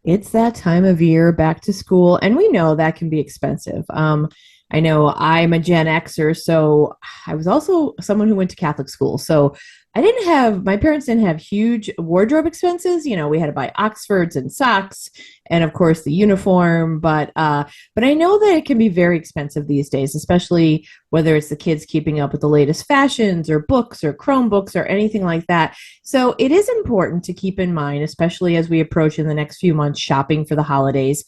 It's that time of year, back to school, and we know that can be expensive. I know I'm a Gen Xer, so I was also someone who went to Catholic school. So my parents didn't have huge wardrobe expenses. We had to buy Oxfords and socks, and of course the uniform. But I know that it can be very expensive these days, especially whether it's the kids keeping up with the latest fashions or books or Chromebooks or anything like that. So it is important to keep in mind, especially as we approach in the next few months shopping for the holidays,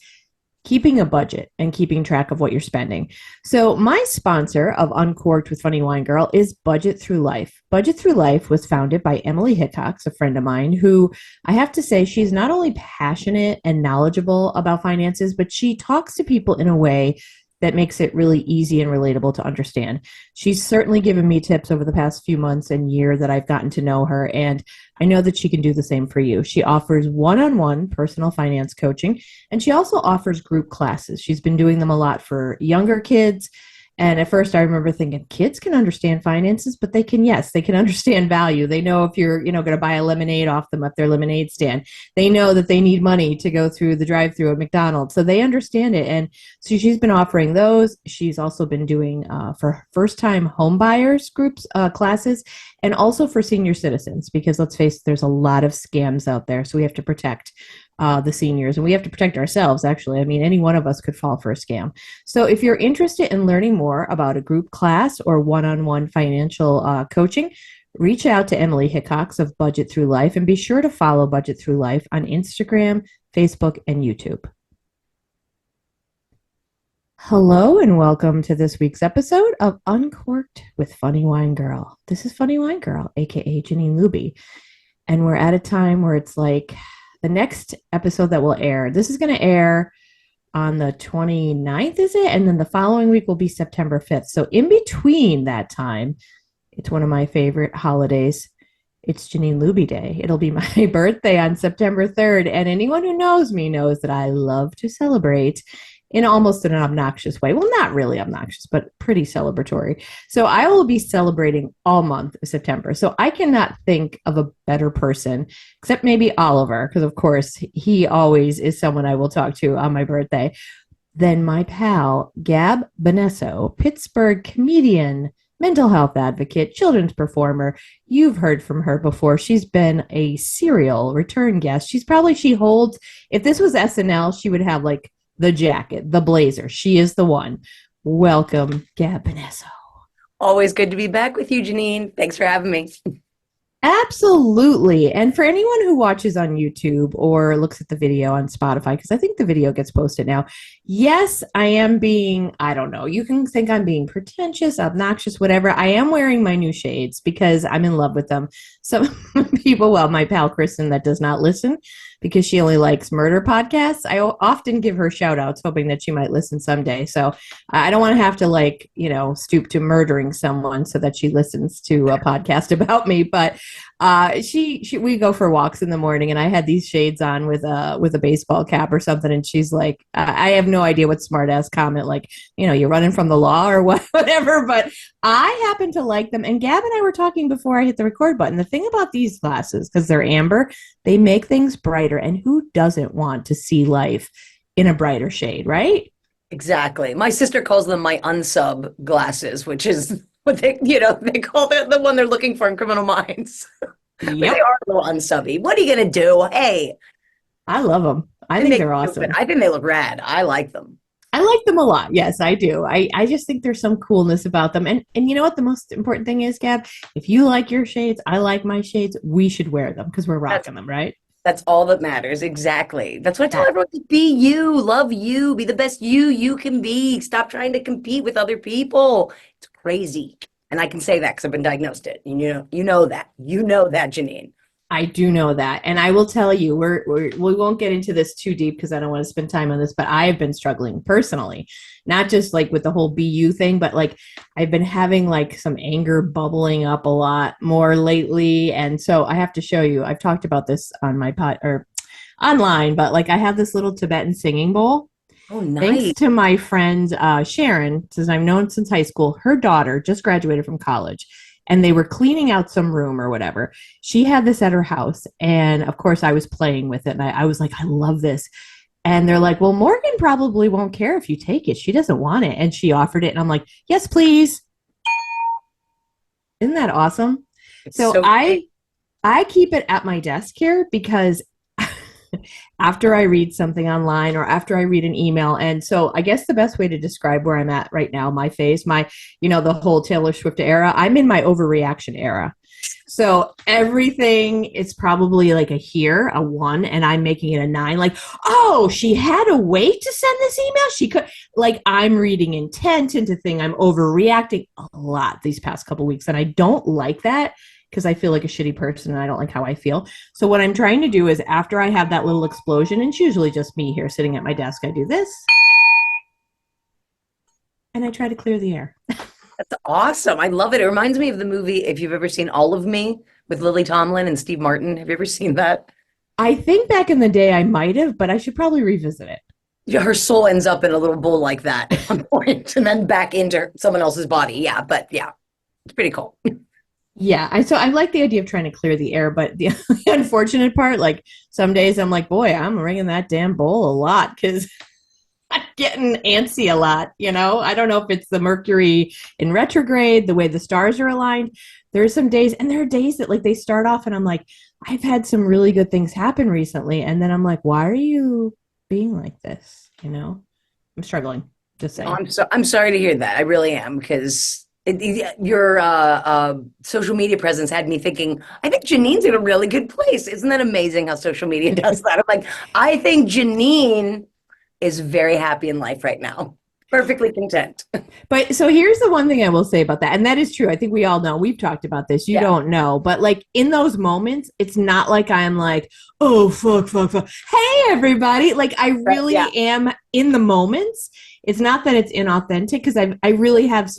keeping a budget and keeping track of what you're spending. So my sponsor of Uncorked with Funny Wine Girl is Budget Through Life. Budget Through Life was founded by Emily Hickox, a friend of mine, who I have to say she's not only passionate and knowledgeable about finances, but she talks to people in a way that makes it really easy and relatable to understand. She's certainly given me tips over the past few months and year that I've gotten to know her, and I know that she can do the same for you. She offers one-on-one personal finance coaching, and she also offers group classes. She's been doing them a lot for younger kids. And at first I remember thinking kids can understand finances, but yes, they can understand value. They know if you're, going to buy a lemonade off them at their lemonade stand. They know that they need money to go through the drive-through at McDonald's. So they understand it. And so she's been offering those. She's also been doing for first-time home buyers groups classes, and also for senior citizens, because let's face it, there's a lot of scams out there. So we have to protect the seniors, and we have to protect ourselves, actually. I mean, any one of us could fall for a scam. So if you're interested in learning more about a group class or one-on-one financial coaching, reach out to Emily Hickox of Budget Through Life, and be sure to follow Budget Through Life on Instagram, Facebook, and YouTube. Hello and welcome to this week's episode of Uncorked with Funny Wine Girl. This is Funny Wine Girl, aka Janine Luby, and we're at a time where it's like the next episode that will air. This is going to air on the 29th, is it? And then the following week will be September 5th. So in between that time, it's one of my favorite holidays. It's Janine Luby Day. It'll be my birthday on September 3rd. And anyone who knows me knows that I love to celebrate in almost an obnoxious way. Well, not really obnoxious, but pretty celebratory. So I will be celebrating all month of September. So I cannot think of a better person, except maybe Oliver, because of course he always is someone I will talk to on my birthday, than my pal, Gab Bonesso, Pittsburgh comedian, mental health advocate, children's performer. You've heard from her before. She's been a serial return guest. She holds, if this was SNL, she would have like the jacket, the blazer. She is the one. Welcome, Gab Bonesso. Always good to be back with you, Janine. Thanks for having me. Absolutely. And for anyone who watches on YouTube or looks at the video on Spotify, because I think the video gets posted now, yes, I am being, I don't know, you can think I'm being pretentious, obnoxious, whatever. I am wearing my new shades because I'm in love with them. Some people, well, my pal Kristen that does not listen because she only likes murder podcasts, I often give her shout outs hoping that she might listen someday. So I don't want to have to stoop to murdering someone so that she listens to a podcast about me. But we go for walks in the morning, and I had these shades on with a baseball cap or something, and she's like, I have no idea what smart ass comment, like, you're running from the law or whatever, but I happen to like them. And Gab and I were talking before I hit the record button. The thing about these glasses, because they're amber, they make things brighter, and who doesn't want to see life in a brighter shade, right? Exactly. My sister calls them my unsub glasses, which is what they call the one they're looking for in Criminal Minds. But they are a little unsubby. What are you going to do? Hey. I love them. I think they're awesome. I think they look rad. I like them. I like them a lot. Yes, I do. I just think there's some coolness about them. And you know what the most important thing is, Gab? If you like your shades, I like my shades, we should wear them because we're rocking them, right? That's all that matters. Exactly. That's what I tell everyone. Be you. Love you. Be the best you can be. Stop trying to compete with other people. It's crazy. And I can say that because I've been diagnosed it. You know that. You know that, Janine. I do know that. And I will tell you, we won't get into this too deep because I don't want to spend time on this, but I've been struggling personally, not just like with the whole BU thing, but like I've been having like some anger bubbling up a lot more lately. And so I have to show you, I've talked about this on my pod or online, but like I have this little Tibetan singing bowl. Oh, nice. Thanks to my friend Sharon, since I've known since high school, her daughter just graduated from college. and they were cleaning out some room or whatever. She had this at her house. And of course, I was playing with it. And I was like, I love this. And they're like, well, Morgan probably won't care if you take it. She doesn't want it. And she offered it. And I'm like, yes, please. Isn't that awesome? It's So so I keep it at my desk here because after I read something online or after I read an email. And so I guess the best way to describe where I'm at right now, my phase, the whole Taylor Swift era, I'm in my overreaction era. So everything is probably like a here, a 1, and I'm making it a 9. Like, oh, she had a way to send this email. She could, like, I'm reading intent into thing. I'm overreacting a lot these past couple weeks, and I don't like that because I feel like a shitty person and I don't like how I feel. So what I'm trying to do is after I have that little explosion, and it's usually just me here sitting at my desk, I do this, and I try to clear the air. That's awesome. I love it. It reminds me of the movie, if you've ever seen All of Me with Lily Tomlin and Steve Martin. Have you ever seen that? I think back in the day I might have, but I should probably revisit it. Yeah, her soul ends up in a little bowl like that at one point and then back into someone else's body. Yeah, but yeah, it's pretty cool. Yeah, I like the idea of trying to clear the air, but the unfortunate part, like some days I'm like, boy, I'm ringing that damn bowl a lot because I'm getting antsy a lot. I don't know if it's the Mercury in retrograde, the way the stars are aligned. There's some days, and there are days that like they start off, and I'm like, I've had some really good things happen recently, and then I'm like, why are you being like this? I'm struggling. Just saying. Oh, I'm sorry to hear that. I really am because your social media presence had me thinking, I think Janine's in a really good place. Isn't that amazing how social media does that? I'm like, I think Janine is very happy in life right now. Perfectly content. But so here's the one thing I will say about that. And that is true. I think we all know. We've talked about this. You don't know. But like in those moments, it's not like I'm like, oh, fuck, fuck, fuck. Hey, everybody. Like I really am in the moments. It's not that it's inauthentic because I really have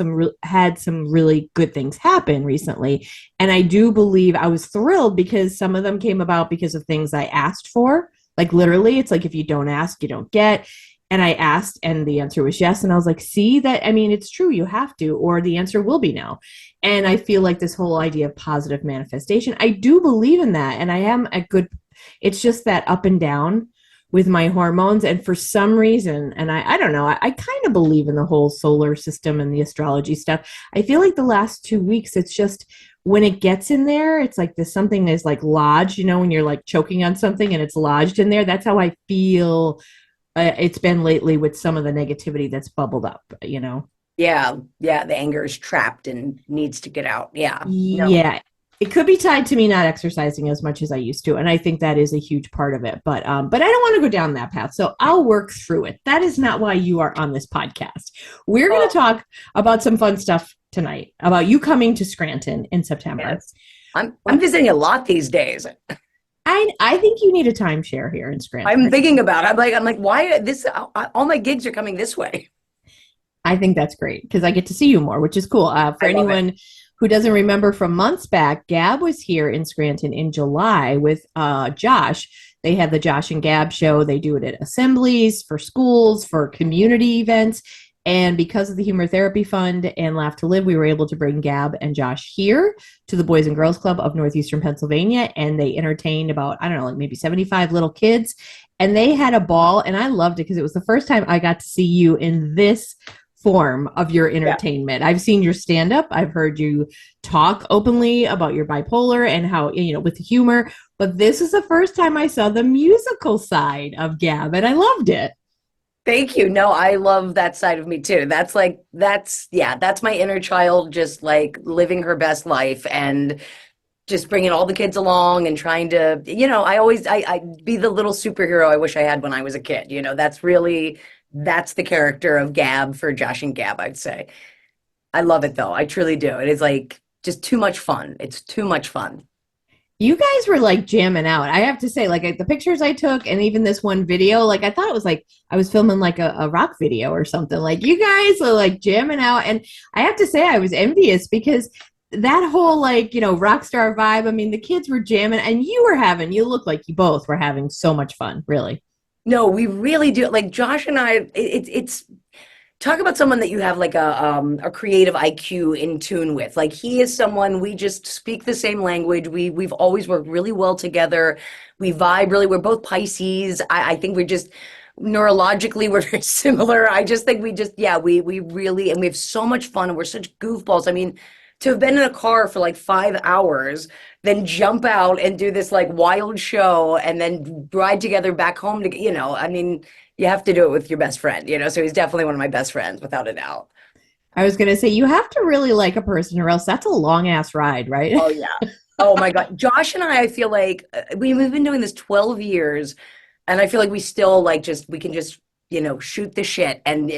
had some really good things happen recently. And I do believe I was thrilled because some of them came about because of things I asked for. Like literally, it's like if you don't ask, you don't get. And I asked and the answer was yes. And I was like, see that, I mean, it's true, you have to, or the answer will be no. And I feel like this whole idea of positive manifestation, I do believe in that. And I am it's just that up and down with my hormones. And for some reason, and I don't know, I kind of believe in the whole solar system and the astrology stuff. I feel like the last 2 weeks, it's just, when it gets in there, it's like this something is like lodged, when you're like choking on something and it's lodged in there. That's how I feel it's been lately with some of the negativity that's bubbled up. Yeah, the anger is trapped and needs to get out. Yeah. Yeah. It could be tied to me not exercising as much as I used to, and I think that is a huge part of it. But I don't want to go down that path, so I'll work through it. That is not why you are on this podcast. We're going to talk about some fun stuff tonight, about you coming to Scranton in September. Yes. I'm visiting a lot these days. I think you need a timeshare here in Scranton. I'm thinking about it. I'm like, why this? All my gigs are coming this way. I think that's great because I get to see you more, which is cool. For anyone who doesn't remember from months back, Gab was here in Scranton in July with Josh. They had the Josh and Gab show. They do it at assemblies, for schools, for community events. And because of the Humor Therapy Fund and Laugh to Live, we were able to bring Gab and Josh here to the Boys and Girls Club of Northeastern Pennsylvania. And they entertained about, I don't know, like maybe 75 little kids. And they had a ball. And I loved it because it was the first time I got to see you in this form of your entertainment. Yeah. I've seen your stand-up. I've heard you talk openly about your bipolar and how, with the humor. But this is the first time I saw the musical side of Gab. And I loved it. Thank you. No, I love that side of me too. That's my inner child, just like living her best life and just bringing all the kids along and trying to, I be the little superhero I wish I had when I was a kid. That's the character of Gab for Josh and Gab, I'd say. I love it though. I truly do. It is like just too much fun. It's too much fun. You guys were like jamming out. I have to say, like the pictures I took and even this one video, like I thought it was like I was filming like a rock video or something. Like you guys were like jamming out. And I have to say I was envious because that whole like, rock star vibe, I mean, the kids were jamming and you look like you both were having so much fun, really. No, we really do. Like Josh and I, it's Talk about someone that you have like a creative IQ in tune with. Like he is someone we just speak the same language. We've always worked really well together. We vibe really. We're both Pisces. I think we're just neurologically we're very similar. I just think we just yeah we really and we have so much fun and we're such goofballs. I mean, to have been in a car for like 5 hours, then jump out and do this like wild show and then ride together back home to I mean you have to do it with your best friend, so he's definitely one of my best friends without a doubt. I was going to say, you have to really like a person or else that's a long ass ride, right? Oh yeah. Oh my God. Josh and I feel like we've been doing this 12 years and I feel like we still like just we can just shoot the shit and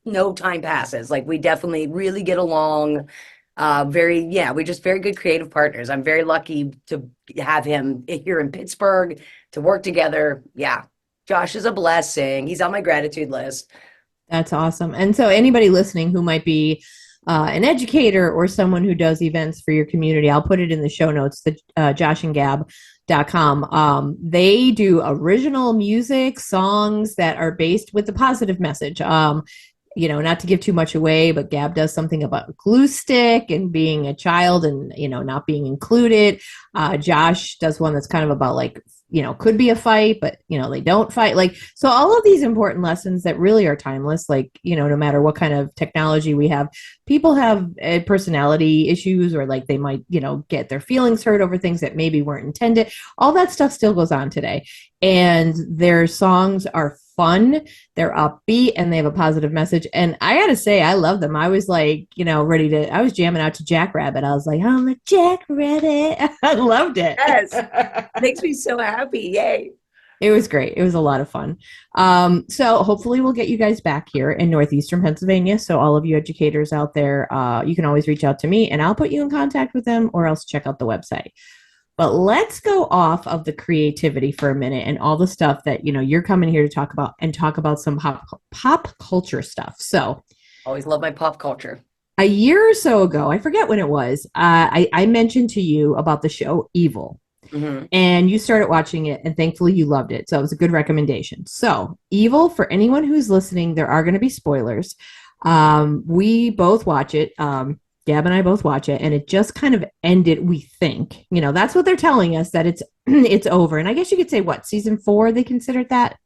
no time passes. Like we definitely really get along. We're just very good creative partners. I'm very lucky to have him here in Pittsburgh to work together. Yeah. Josh is a blessing. He's on my gratitude list. That's awesome. And so, anybody listening who might be an educator or someone who does events for your community, I'll put it in the show notes, the joshandgab.com. They do original music, songs that are based with a positive message. Not to give too much away, but Gab does something about glue stick and being a child and, not being included. Josh does one that's kind of about like, could be a fight, but, they don't fight. Like, so all of these important lessons that really are timeless, like, no matter what kind of technology we have, people have personality issues or like they might, get their feelings hurt over things that maybe weren't intended. All that stuff still goes on today. And their songs are fun, they're upbeat, and they have a positive message. And I gotta say, I love them. I was like, I was jamming out to Jackrabbit. I was like, I'm a Jackrabbit. I loved it. Yes. Makes me so happy. Yay. It was great. It was a lot of fun. So hopefully we'll get you guys back here in Northeastern Pennsylvania. So all of you educators out there, you can always reach out to me and I'll put you in contact with them or else check out the website. But let's go off of the creativity for a minute and all the stuff that, you're coming here to talk about and talk about some pop culture stuff. So always love my pop culture. A year or so ago, I forget when it was, I mentioned to you about the show Evil. Mm-hmm. And you started watching it and thankfully you loved it. So it was a good recommendation. So Evil, for anyone who's listening, there are going to be spoilers. We both watch it. Gab and I both watch it, and it just kind of ended, we think. That's what they're telling us, that it's over. And I guess you could say, what, season 4, they considered that?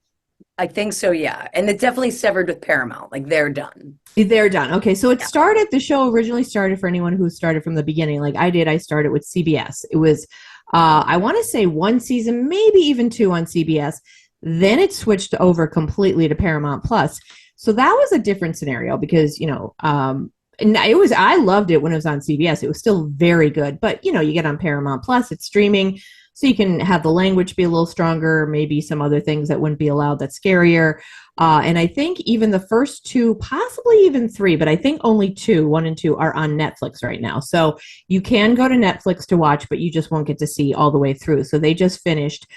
I think so, yeah. And it definitely severed with Paramount. Like, they're done. They're done. Okay, so the show originally started, for anyone who started from the beginning, like I did, I started with CBS. It was, I want to say 1 season, maybe even 2 on CBS. Then it switched over completely to Paramount Plus. So that was a different scenario because, and I loved it when it was on CBS. It was still very good, but you get on Paramount Plus, it's streaming, so you can have the language be a little stronger, maybe some other things that wouldn't be allowed that's scarier. And I think even the first 2, possibly even 3, but I think only 2, 1 and 2 are on Netflix right now. So you can go to Netflix to watch, but you just won't get to see all the way through. So they just finished.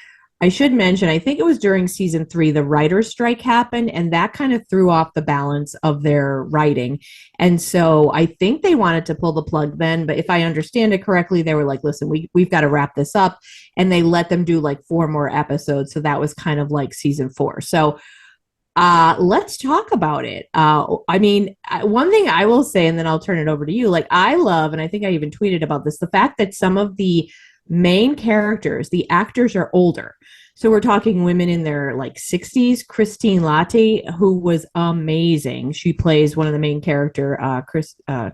I should mention, I think it was during season 3, the writer's strike happened, and that kind of threw off the balance of their writing. And so I think they wanted to pull the plug then, but if I understand it correctly, they were like, listen, we've got to wrap this up. And they let them do like 4 more episodes. So that was kind of like season 4. So let's talk about it. One thing I will say, and then I'll turn it over to you, like I love, and I think I even tweeted about this, the fact that some of the main characters, the actors are older. So we're talking women in their like 60s. Christine Latte, who was amazing. She plays one of the main character,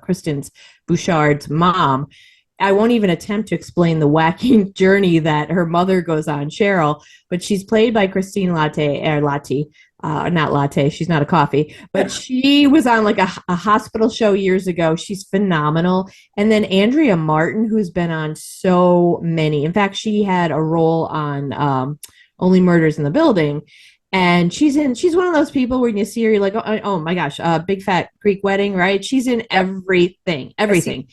Kristen's Bouchard's mom. I won't even attempt to explain the wacky journey that her mother goes on, Cheryl, but she's played by Christine Latte, not latte. She's not a coffee, but she was on like a hospital show years ago. She's phenomenal. And then Andrea Martin, who's been on so many. In fact, she had a role on Only Murders in the Building. And she's one of those people where you see her, you're like, oh my gosh, Big Fat Greek Wedding, right? She's in everything.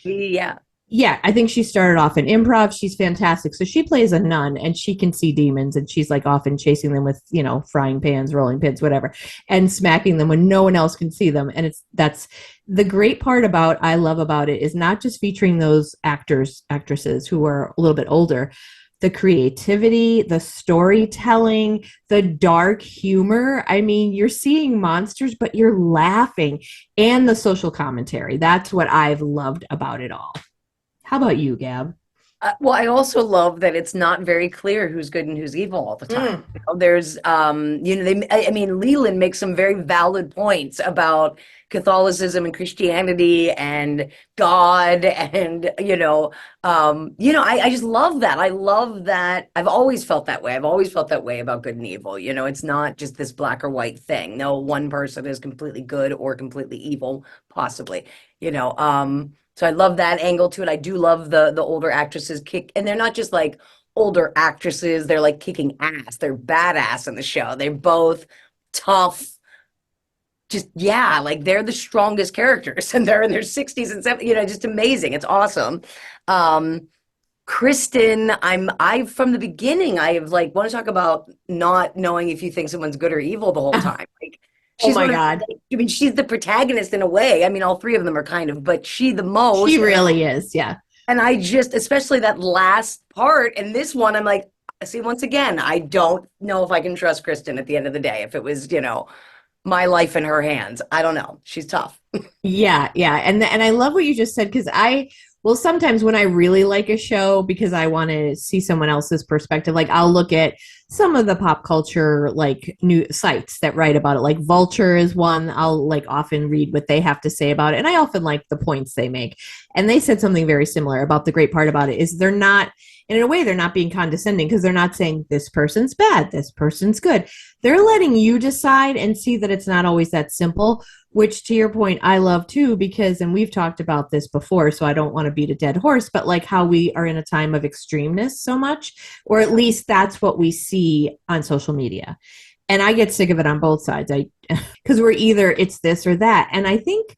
Yeah. Yeah, I think she started off in improv. She's fantastic. So she plays a nun and she can see demons and she's like often chasing them with, frying pans, rolling pins, whatever, and smacking them when no one else can see them. And that's the great part I love about it is not just featuring those actresses who are a little bit older. the creativity, the storytelling, the dark humor. I mean, you're seeing monsters, but you're laughing, and the social commentary. That's what I've loved about it all. How about you, Gab? Well, I also love that it's not very clear who's good and who's evil all the time. Mm. There's, I mean, Leland makes some very valid points about Catholicism and Christianity and God, and I just love that. I love that. I've always felt that way. I've always felt that way about good and evil. It's not just this black or white thing. No one person is completely good or completely evil, possibly. So I love that angle to it. I do love the older actresses kick, and they're not just like older actresses, they're like kicking ass. They're badass in the show. They're both tough. Just yeah, like they're the strongest characters and they're in their 60s and 70s, just amazing. It's awesome. Um Kristen, I from the beginning, I have like want to talk about not knowing if you think someone's good or evil the whole time. Like Oh she's my one of God. I mean, she's the protagonist in a way. I mean, all three of them are kind of, but she the most. She really is. Yeah. And I just, especially that last part and this one, I'm like, see, once again, I don't know if I can trust Kristen at the end of the day. If it was, my life in her hands, I don't know. She's tough. Yeah, yeah. And I love what you just said because well, sometimes when I really like a show because I want to see someone else's perspective, like I'll look at some of the pop culture like new sites that write about it. Like Vulture is one I'll like often read what they have to say about it. And I often like the points they make. And they said something very similar about the great part about it is they're not, and in a way, they're not being condescending because they're not saying this person's bad, this person's good. They're letting you decide and see that it's not always that simple, which to your point, I love too, because, and we've talked about this before, so I don't want to beat a dead horse, but like how we are in a time of extremeness so much, or at least that's what we see on social media. And I get sick of it on both sides. Because we're either it's this or that. And I think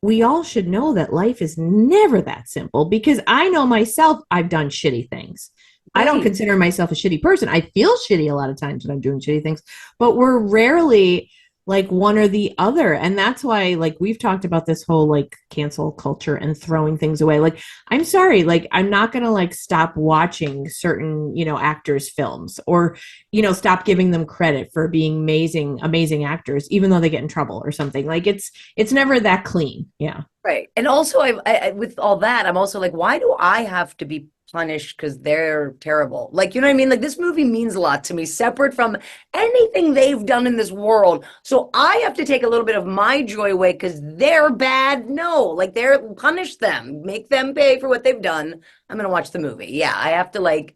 we all should know that life is never that simple because I know myself, I've done shitty things. I don't Right. consider myself a shitty person. I feel shitty a lot of times when I'm doing shitty things, but we're rarely like one or the other. And that's why, like, we've talked about this whole like cancel culture and throwing things away. Like, I'm sorry, like, I'm not going to like stop watching certain, actors' films or, stop giving them credit for being amazing, amazing actors, even though they get in trouble or something. Like, it's never that clean. Yeah. Right. And also, with all that, I'm also like, why do I have to be punished because they're terrible? Like, you know what I mean? Like, this movie means a lot to me, separate from anything they've done in this world. So I have to take a little bit of my joy away because they're bad. No, like, punish them, make them pay for what they've done. I'm going to watch the movie. Yeah, I have to, like,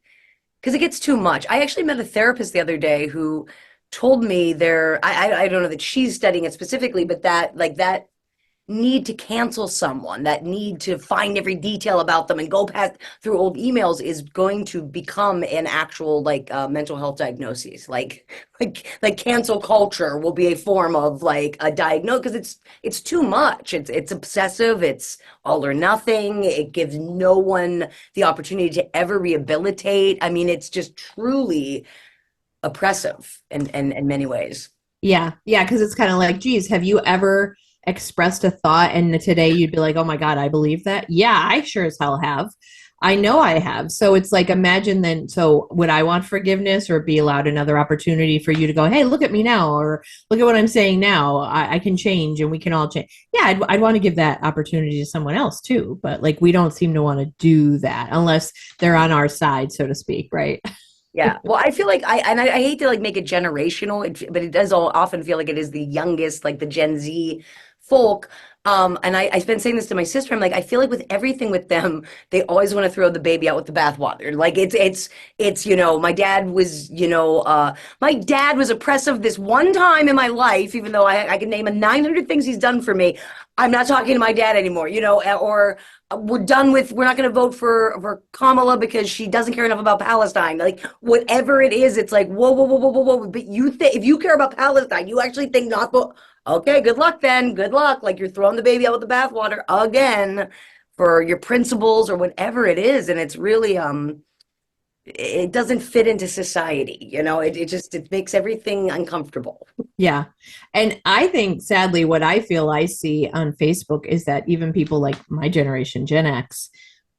because it gets too much. I actually met a therapist the other day who told me I don't know that she's studying it specifically, but that need to cancel someone, that need to find every detail about them and go past through old emails is going to become an actual like mental health diagnosis. Like cancel culture will be a form of like a diagnose because it's too much. It's obsessive. It's all or nothing. It gives no one the opportunity to ever rehabilitate. I mean, it's just truly oppressive in many ways. Yeah. Yeah. Cause it's kind of like, geez, have you ever expressed a thought and today you'd be like, oh my God, I believe that? Yeah, I sure as hell have. I know I have. So it's like, imagine then, so would I want forgiveness or be allowed another opportunity for you to go, hey, look at me now, or look at what I'm saying now. I can change and we can all change. Yeah, I'd want to give that opportunity to someone else too. But like, we don't seem to want to do that unless they're on our side, so to speak. Right. Yeah. Well, I feel like I hate to like make it generational, but it does often feel like it is the youngest, like the Gen Z folk. And I've been saying this to my sister. I'm like, I feel like with everything with them, they always want to throw the baby out with the bathwater. Like my dad was oppressive this one time in my life, even though I can name a 900 things he's done for me. I'm not talking to my dad anymore, or we're not going to vote for Kamala because she doesn't care enough about Palestine. Like whatever it is, it's like, whoa, whoa, whoa, whoa, whoa, whoa. But if you care about Palestine, you actually think not, okay, good luck then. Good luck. Like you're throwing the baby out with the bathwater again for your principles or whatever it is. And it's really, it doesn't fit into society. It makes everything uncomfortable. Yeah. And I think sadly what I feel I see on Facebook is that even people like my generation, Gen X,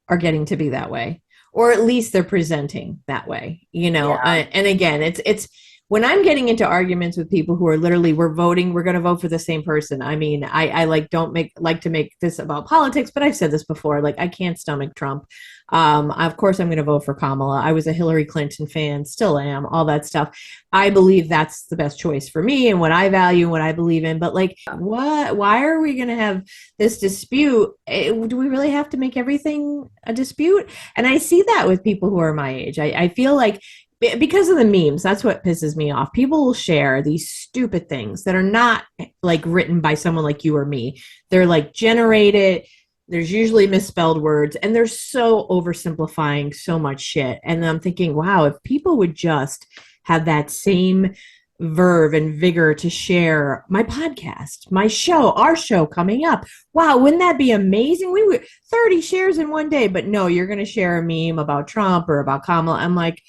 are getting to be that way. or at least they're presenting that way, Yeah. and again, it's when I'm getting into arguments with people who are literally, we're going to vote for the same person. I mean, I like don't make like to make this about politics, but I've said this before. Like, I can't stomach Trump. Of course, I'm going to vote for Kamala. I was a Hillary Clinton fan, still am. All that stuff. I believe that's the best choice for me and what I value and what I believe in. But like, what? Why are we going to have this dispute? Do we really have to make everything a dispute? And I see that with people who are my age. I feel like because of the memes, that's what pisses me off. People will share these stupid things that are not like written by someone like you or me. They're like generated. There's usually misspelled words, and they're so oversimplifying so much shit. And I'm thinking, wow, if people would just have that same verve and vigor to share my podcast, my show, our show coming up. Wow, wouldn't that be amazing? We would 30 shares in one day, but no, you're going to share a meme about Trump or about Kamala. I'm like,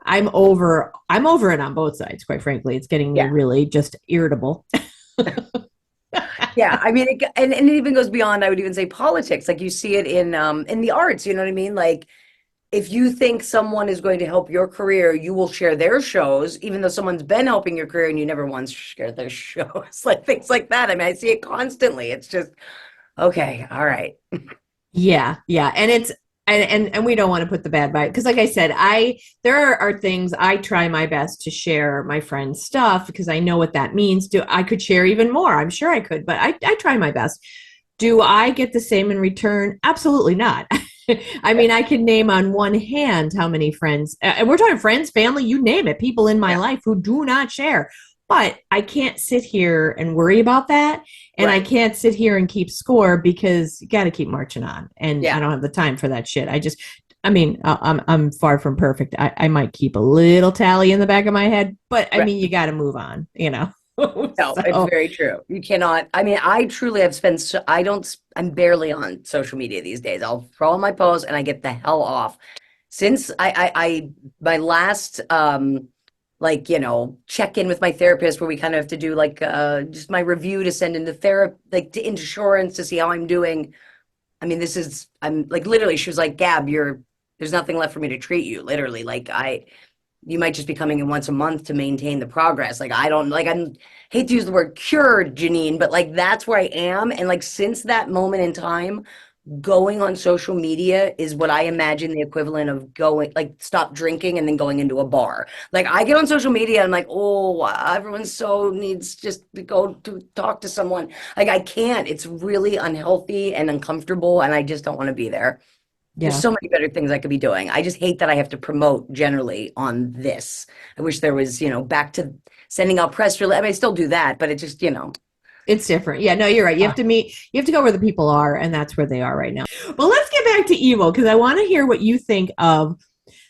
I'm over it on both sides, quite frankly. It's getting me Yeah. really just irritable. Yeah, I mean, and it even goes beyond, I would even say politics. Like you see it in the arts, you know what I mean? Like if you think someone is going to help your career, you will share their shows, even though someone's been helping your career and you never once share their shows, like things like that. I mean, I see it constantly. It's just, okay, all right. Yeah, yeah. And it's and we don't want to put the bad vibe, because like I said, I there are things I try my best to share my friends' stuff because I know what that means. Do I could share even more? I'm sure I could, but I try my best. Do I get the same in return? Absolutely not. I mean, I can name on one hand how many friends, and we're talking friends, family, you name it, people in my Yeah, life who do not share. But I can't sit here and worry about that. And I right. can't sit here and keep score, because you got to keep marching on. And I Yeah, don't have the time for that shit. I mean, I'm far from perfect. I might keep a little tally in the back of my head, but I right. mean, you got to move on. No, it's So, very true. You cannot. I mean, I truly have spent. I don't. I'm barely on social media these days. I'll throw on my posts and I get the hell off. Since my last like check in with my therapist, where we kind of have to do like just my review to send into therapy, like to insurance, to see how I'm doing. I mean, I'm like literally. She was like, "Gab, there's nothing left for me to treat you." Literally, like you might just be coming in once a month to maintain the progress. Like I don't like I'm hate to use the word cured, Janine, but like that's where I am. And like since that moment in time, going on social media is what I imagine the equivalent of going like stop drinking and then going into a bar. Like I get on social media and I'm like, oh, everyone so needs just to go to talk to someone. Like I can't. It's really unhealthy and uncomfortable, and I just don't want to be there. There's yeah. so many better things I could be doing. I just hate that I have to promote generally on this. I wish there was, back to sending out press release. I mean, I still do that, but it just. It's different. Yeah, no, you're right. You have to go where the people are, and that's where they are right now. But let's get back to Evil, because I want to hear what you think of.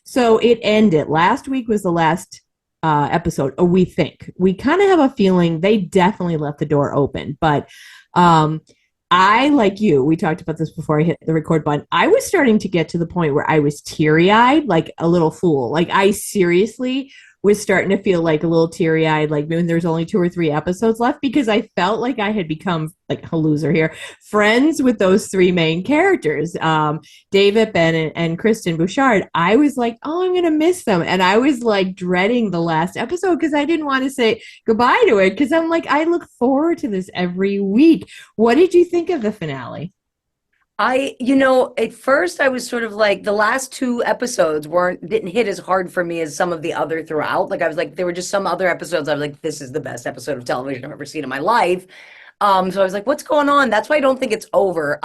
So it ended. Last week was the last episode, or we think. We kind of have a feeling they definitely left the door open. But um, I, like you, we talked about this before I hit the record button. I was starting to get to the point where I was teary eyed, like a little fool. Like, I seriously was starting to feel like a little teary eyed, like when there's only 2 or 3 episodes left, because I felt like I had become, like, a loser here, friends with those three main characters, David, Ben, and Kristen Bouchard. I was like, oh, I'm going to miss them. And I was like dreading the last episode because I didn't want to say goodbye to it, because I'm like, I look forward to this every week. What did you think of the finale? At first I was sort of like the last two episodes didn't hit as hard for me as some of the other throughout. Like I was like, there were just some other episodes I was like, this is the best episode of television I've ever seen in my life. So I was like, what's going on? That's why I don't think it's over.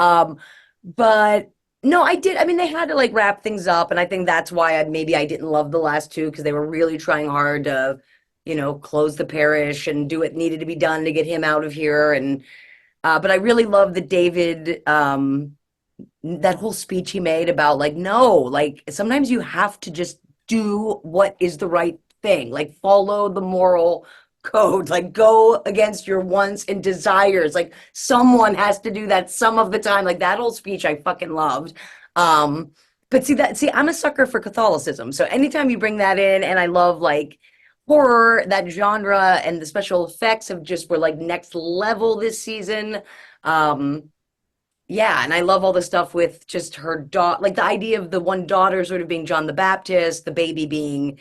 But no, I did. I mean, they had to like wrap things up, and I think that's why maybe I didn't love the last two, because they were really trying hard to, close the parish and do what needed to be done to get him out of here. And but I really love that David, that whole speech he made about like, no, like sometimes you have to just do what is the right thing, like follow the moral code, like go against your wants and desires. Like someone has to do that some of the time. Like that whole speech I fucking loved. But see, I'm a sucker for Catholicism. So anytime you bring that in, and I love like horror, that genre, and the special effects have just were like next level this season. Um, Yeah, and I love all the stuff with just her daughter, like the idea of the one daughter sort of being John the Baptist, the baby being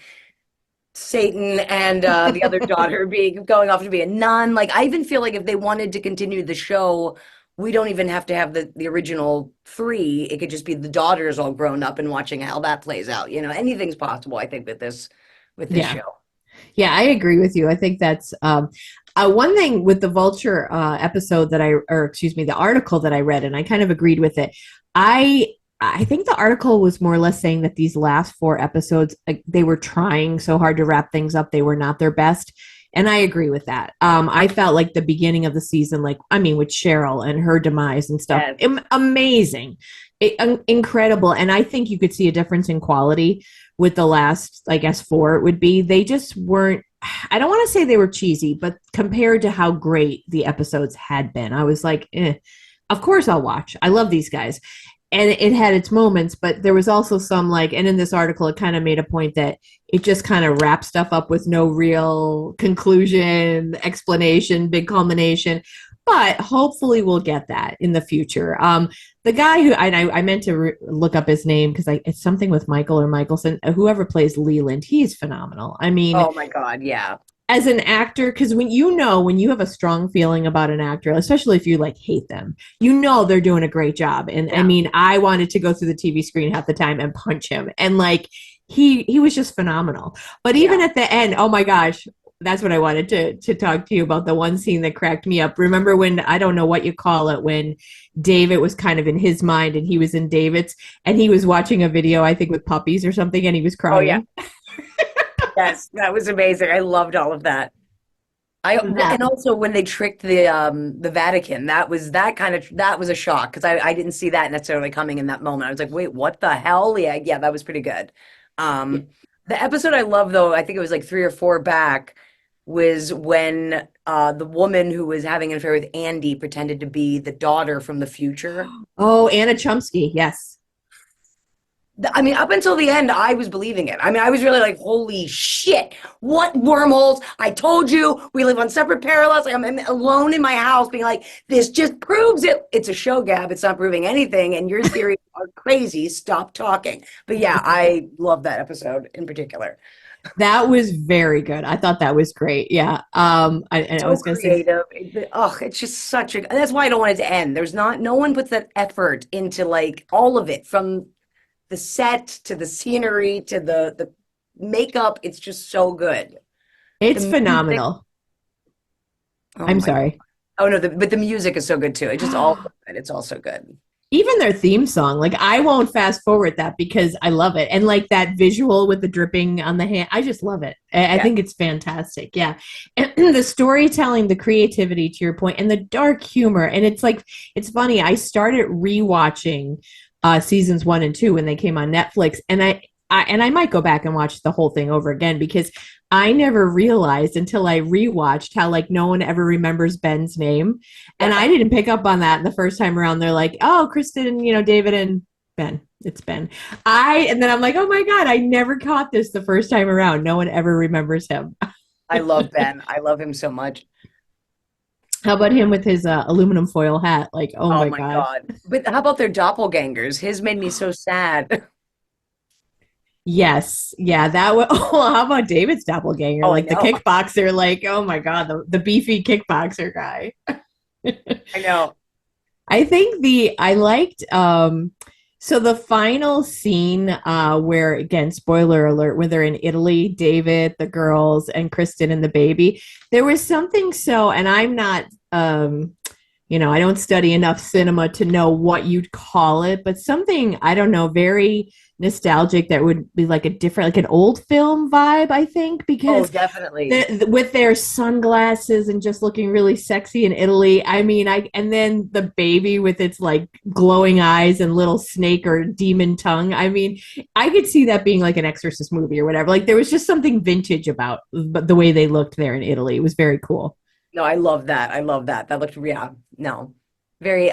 Satan, and the other daughter being going off to be a nun. Like, I even feel like if they wanted to continue the show, we don't even have to have the original three. It could just be the daughters all grown up and watching how that plays out. You know, anything's possible, I think, with this Yeah. show. Yeah, I agree with you. I think that's one thing with the Vulture episode that or excuse me, the article that I read, and I kind of agreed with it. I I think the article was more or less saying that these last four episodes, like, they were trying so hard to wrap things up, they were not their best. And I agree with that. I felt like the beginning of the season, like, I mean, with Cheryl and her demise and stuff, Yes. amazing, incredible. And I think you could see a difference in quality with the last, I guess, four. It would be they just weren't. I don't want to say they were cheesy, but compared to how great the episodes had been, I was like, of course I'll watch. I love these guys. And it had its moments, but there was also some, like, and in this article, it kind of made a point that it just kind of wrapped stuff up with no real conclusion, explanation, big culmination. But hopefully we'll get that in the future. The guy who I meant to look up his name because it's something with Michael or Michelson, whoever plays Leland, he's phenomenal. I mean, Oh my God, yeah. as an actor, because when you have a strong feeling about an actor, especially if you like hate them, they're doing a great job. And I Yeah. mean, I wanted to go through the TV screen half the time and punch him. And like he was just phenomenal. But even Yeah. at the end, oh my gosh, that's what I wanted to talk to you about, the one scene that cracked me up. Remember when, I don't know what you call it, when David was kind of in his mind and he was in David's, and he was watching a video, I think with puppies or something, and he was Oh yeah. crying. Yes, that was amazing. I loved all of that. I That and also when they tricked the Vatican, that was a shock because I didn't see that necessarily coming in that moment. I was like, wait, what the hell? Yeah, that was pretty good. Um, the episode I love though, I think it was like three or four back, was when the woman who was having an affair with Andy pretended to be the daughter from the future. Oh, Anna Chomsky, yes. I mean, up until the end, I was believing it. I mean, I was really like, holy shit, what wormholes? I told you we live on separate parallels. Like, I'm alone in my house being like, this just proves it. It's a show, Gab. It's not proving anything. And your theories are crazy. Stop talking. But yeah, I love that episode in particular. That was very good. I thought that was great. Yeah. And I So was gonna say, creative. Oh, it's just such a, and that's why I don't want it to end. No one puts that effort into like all of it from the set to the scenery to the makeup. It's just so good. it's The music, phenomenal. oh I'm my God. sorry. Oh no, but the music is so good too. It's just all so good. It's all so good. Even their theme song, like, I won't fast forward that because I love it. And like that visual with the dripping on the hand, I just love it. I Yeah. think it's fantastic. Yeah. And the storytelling, the creativity, to your point, and the dark humor. And it's like, it's funny. I started rewatching seasons 1 and 2 when they came on Netflix. And I might go back and watch the whole thing over again because I never realized until I rewatched how, like, no one ever remembers Ben's name. And I didn't pick up on that the first time around. They're like, oh, Kristen, David and Ben. It's Ben. And then I'm like, oh my God, I never caught this the first time around. No one ever remembers him. I love Ben. I love him so much. How about him with his aluminum foil hat? Like, oh Oh my my God. God. But how about their doppelgangers? His made me so sad. Yes. Yeah. That was, oh, how about David's doppelganger? Oh, I Like the know. kickboxer, like, oh my God, the beefy kickboxer guy. I know. I think I liked so the final scene where, again, spoiler alert, when they're in Italy, David, the girls, and Kristen and the baby, there was something, so, and I'm not I don't study enough cinema to know what you'd call it, but something, I don't know, very nostalgic that would be like a different, like an old film vibe, I think, Oh, because definitely. with their sunglasses and just looking really sexy in Italy. I mean, and then the baby with its like glowing eyes and little snake or demon tongue. I mean, I could see that being like an Exorcist movie or whatever. Like, there was just something vintage about the way they looked there in Italy. It was very cool. No, I love that. I love that. That looked, yeah, no. Very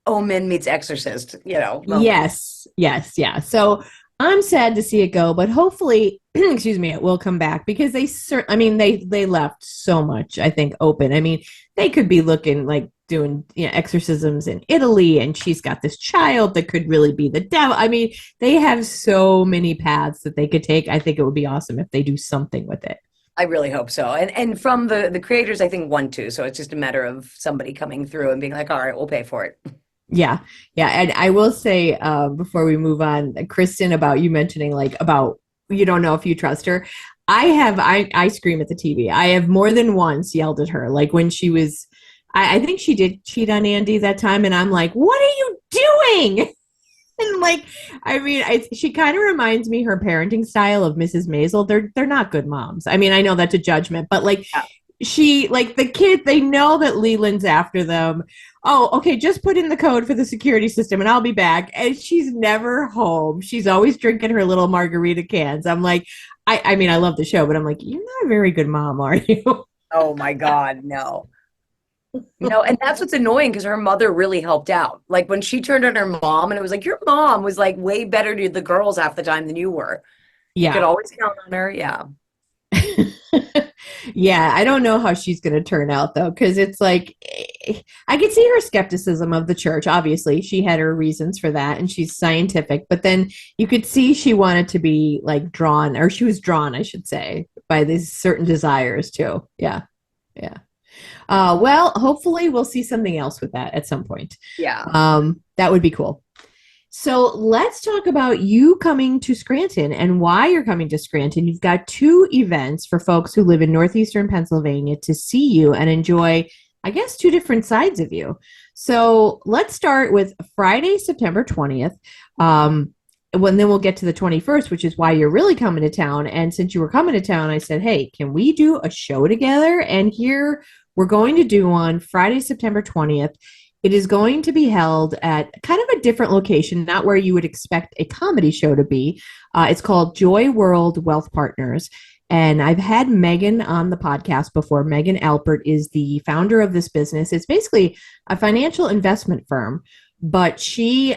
Omen meets Exorcist, moment. Yes, yes, yeah. So I'm sad to see it go, but hopefully, excuse me, it will come back because I mean, they left so much, I think, open. I mean, they could be looking like doing exorcisms in Italy, and she's got this child that could really be the devil. I mean, they have so many paths that they could take. I think it would be awesome if they do something with it. I really hope so. And from the creators, I think want to. So it's just a matter of somebody coming through and being like, all right, we'll pay for it. Yeah, yeah, and I will say before we move on, Kristen, about you mentioning like about you don't know if you trust her. I scream at the TV. I have more than once yelled at her, like when she was. I think she did cheat on Andy that time, and I'm like, "What are you doing?" And like, I mean, she kind of reminds me her parenting style of Mrs. Maisel. They're not good moms. I mean, I know that's a judgment, but like Yeah. she like the kid, they know that Leland's after them. Oh, okay, just put in the code for the security system and I'll be back. And she's never home. She's always drinking her little margarita cans. I'm like, I mean, I love the show, but I'm like, you're not a very good mom, are you? Oh my God, no. No, and that's what's annoying because her mother really helped out. Like when she turned on her mom, and it was like, your mom was like way better to the girls half the time than you were. You could Yeah. always count on her. Yeah. Yeah, I don't know how she's going to turn out though, because it's like I could see her skepticism of the church. Obviously, she had her reasons for that, and she's scientific. But then you could see she wanted to be like drawn, or she was drawn, I should say, by these certain desires too. Yeah, yeah. Well, hopefully, we'll see something else with that at some point. Yeah. That would be cool. So let's talk about you coming to Scranton and why you're coming to Scranton. You've got two events for folks who live in northeastern Pennsylvania to see you and enjoy, I guess, two different sides of you. So let's start with Friday, September 20th. When then we'll get to the 21st, which is why you're really coming to town. And since you were coming to town, I said, hey, can we do a show together? And here we're going to do one Friday, September 20th. It is going to be held at kind of a different location, not where you would expect a comedy show to be. It's called Joy World Wealth Partners. And I've had Megan on the podcast before. Megan Alpert is the founder of this business. It's basically a financial investment firm, but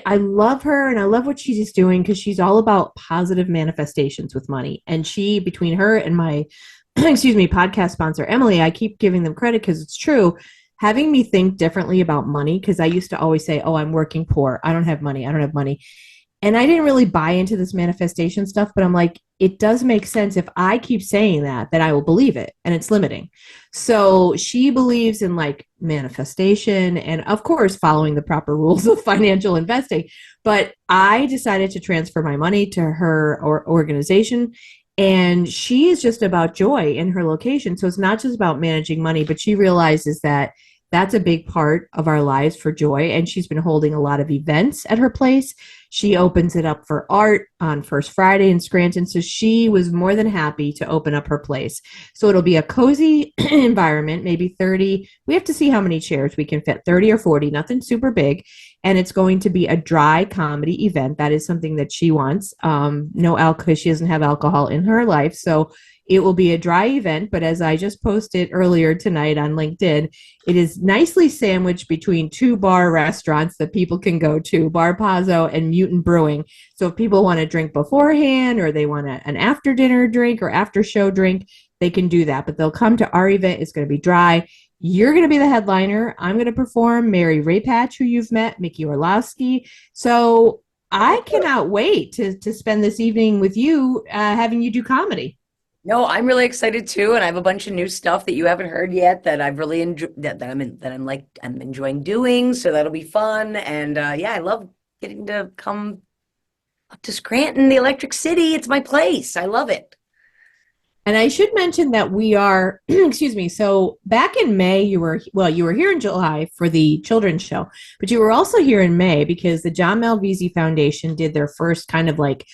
I love her and I love what she's doing because she's all about positive manifestations with money. And she, between her and my, excuse me, podcast sponsor, Emily, I keep giving them credit because it's true, having me think differently about money, because I used to always say, oh, I'm working poor. I don't have money. I don't have money. And I didn't really buy into this manifestation stuff, but I'm like, it does make sense if I keep saying that I will believe it, and it's limiting. So she believes in like manifestation and of course following the proper rules of financial investing. But I decided to transfer my money to her organization, and she is just about joy in her location. So it's not just about managing money, but she realizes that that's a big part of our lives for joy. And she's been holding a lot of events at her place. She opens it up for art on First Friday in Scranton. So she was more than happy to open up her place. So it'll be a cozy environment, maybe 30. We have to see how many chairs we can fit, 30 or 40, nothing super big. And it's going to be a dry comedy event. That is something that she wants. No alcohol, she doesn't have alcohol in her life. So it will be a dry event, but as I just posted earlier tonight on LinkedIn, it is nicely sandwiched between two bar restaurants that people can go to, Bar Pazzo and Mutant Brewing. So if people want to drink beforehand or they want an after dinner drink or after show drink, they can do that. But they'll come to our event. It's going to be dry. You're going to be the headliner. I'm going to perform Mary Raypatch, who you've met, Mickey Orlowski. So I cannot wait to spend this evening with you, having you do comedy. No, I'm really excited too, and I have a bunch of new stuff that you haven't heard yet that I've really enjoyed I'm enjoying doing. So that'll be fun, and yeah, I love getting to come up to Scranton, the Electric City. It's my place. I love it. And I should mention that we are, excuse me. So back in May, you were here in July for the children's show, but you were also here in May because the John Malvisi Foundation did their first kind of like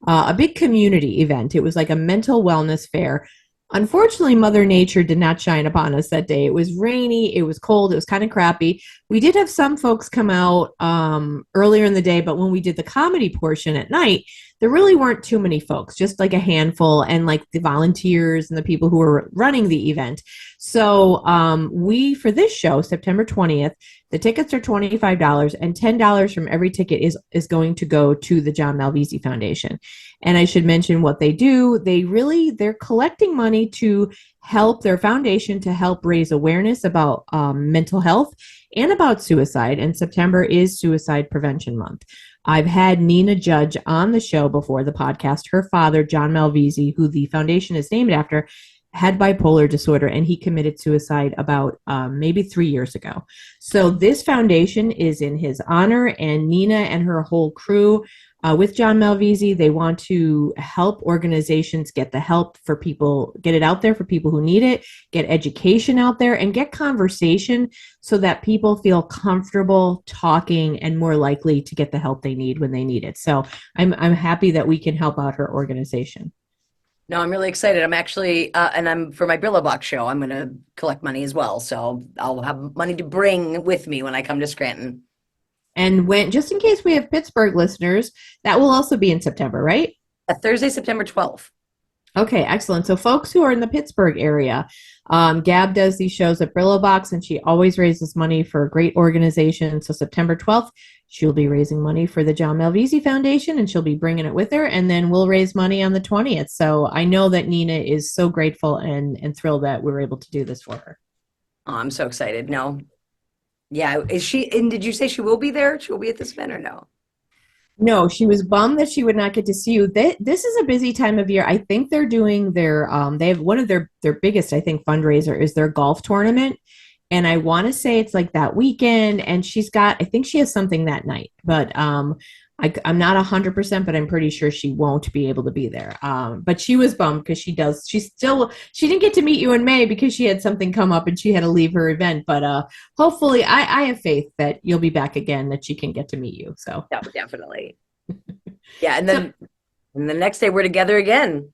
a big community event. It was like a mental wellness fair. Unfortunately, Mother Nature did not shine upon us that day. It was rainy, it was cold, it was kind of crappy. We did have some folks come out earlier in the day, but when we did the comedy portion at night, there really weren't too many folks, just like a handful, and like the volunteers and the people who were running the event. So we, for this show, September 20th, the tickets are $25, and $10 from every ticket is going to go to the John Malvisi Foundation. And I should mention what they do. They're collecting money to help their foundation to help raise awareness about mental health and about suicide. And September is Suicide Prevention Month. I've had Nina Judge on the show before, the podcast. Her father, John Malvisi, who the foundation is named after, had bipolar disorder, and he committed suicide about maybe 3 years ago. So this foundation is in his honor, and Nina and her whole crew with John Malvisi, they want to help organizations get the help for people, get it out there for people who need it, get education out there, and get conversation so that people feel comfortable talking and more likely to get the help they need when they need it. So I'm happy that we can help out her organization. No, I'm really excited. I'm actually, and I'm for my Billabong show, I'm going to collect money as well. So I'll have money to bring with me when I come to Scranton. And when, just in case we have Pittsburgh listeners, that will also be in September, right? Thursday, September 12th. Okay, excellent. So folks who are in the Pittsburgh area, Gab does these shows at Brillo Box, and she always raises money for a great organization. So September 12th, she'll be raising money for the John Malvisi Foundation, and she'll be bringing it with her. And then we'll raise money on the 20th. So I know that Nina is so grateful and thrilled that we were able to do this for her. Oh, I'm so excited. No. Yeah. Is she, and did you say she will be there? She will be at this event or no? No, she was bummed that she would not get to see you. This is a busy time of year. I think they're doing their, they have one of their biggest, I think, fundraiser is their golf tournament. And I want to say it's like that weekend. And I think she has something that night. But I'm not 100%, but I'm pretty sure she won't be able to be there. But she was bummed because she didn't get to meet you in May because she had something come up and she had to leave her event. But hopefully, I have faith that you'll be back again, that she can get to meet you. So yeah, definitely. Yeah, and then and the next day we're together again.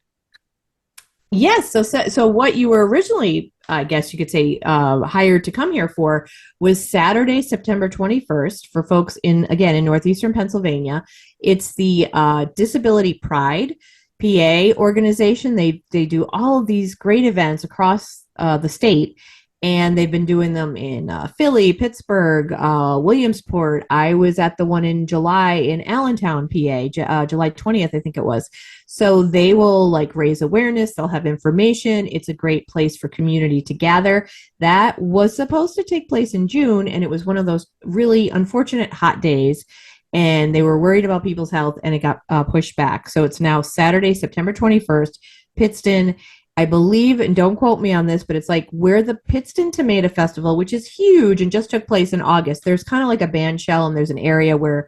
Yes. So what you were originally, I guess you could say, hired to come here for was Saturday, September 21st for folks in Northeastern Pennsylvania. It's the Disability Pride PA organization. They do all of these great events across the state. And they've been doing them in Philly, Pittsburgh, Williamsport. I was at the one in July in Allentown, PA, July 20th, I think it was. So they will like raise awareness. They'll have information. It's a great place for community to gather. That was supposed to take place in June, and it was one of those really unfortunate hot days. And they were worried about people's health, and it got pushed back. So it's now Saturday, September 21st, Pittston. I believe, and don't quote me on this, but it's like where the Pittston Tomato Festival, which is huge and just took place in August. There's kind of like a band shell, and there's an area where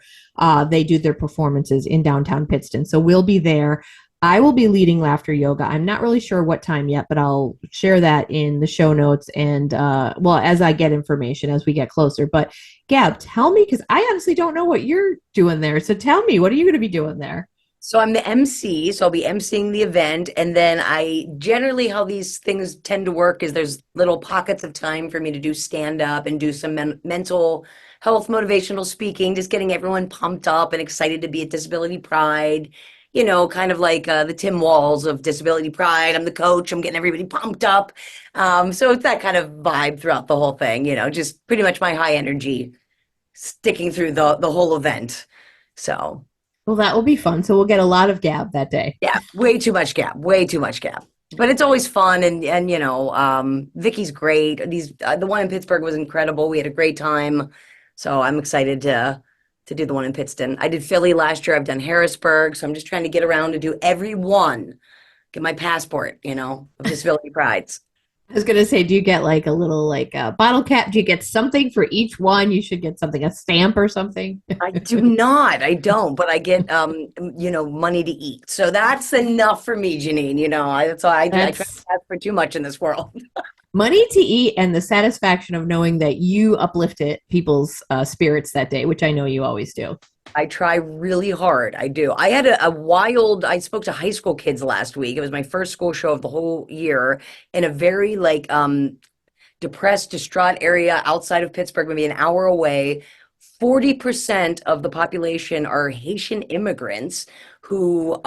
they do their performances in downtown Pittston. So we'll be there. I will be leading laughter yoga. I'm not really sure what time yet, but I'll share that in the show notes and, as I get information as we get closer. But Gab, tell me, because I honestly don't know what you're doing there. So tell me, what are you going to be doing there? So I'm the MC, so I'll be emceeing the event. And then how these things tend to work is there's little pockets of time for me to do stand up and do some mental health motivational speaking, just getting everyone pumped up and excited to be at Disability Pride, kind of like the Tim Walls of Disability Pride. I'm the coach, I'm getting everybody pumped up. So it's that kind of vibe throughout the whole thing, just pretty much my high energy sticking through the whole event. So. Well, that will be fun. So we'll get a lot of Gab that day. Yeah, way too much Gab, way too much Gab. But it's always fun, and Vicky's great. The one in Pittsburgh was incredible. We had a great time, so I'm excited to do the one in Pittston. I did Philly last year. I've done Harrisburg, so I'm just trying to get around to do every one. Get my passport, of Disability Prides. I was going to say, do you get like a little bottle cap? Do you get something for each one? You should get something, a stamp or something. I do not. I don't, but I get, money to eat. So that's enough for me, Janine. I try to ask for too much in this world. Money to eat and the satisfaction of knowing that you uplifted people's spirits that day, which I know you always do. I try really hard. I do. I had I spoke to high school kids last week. It was my first school show of the whole year in a very depressed, distraught area outside of Pittsburgh, maybe an hour away. 40% of the population are Haitian immigrants who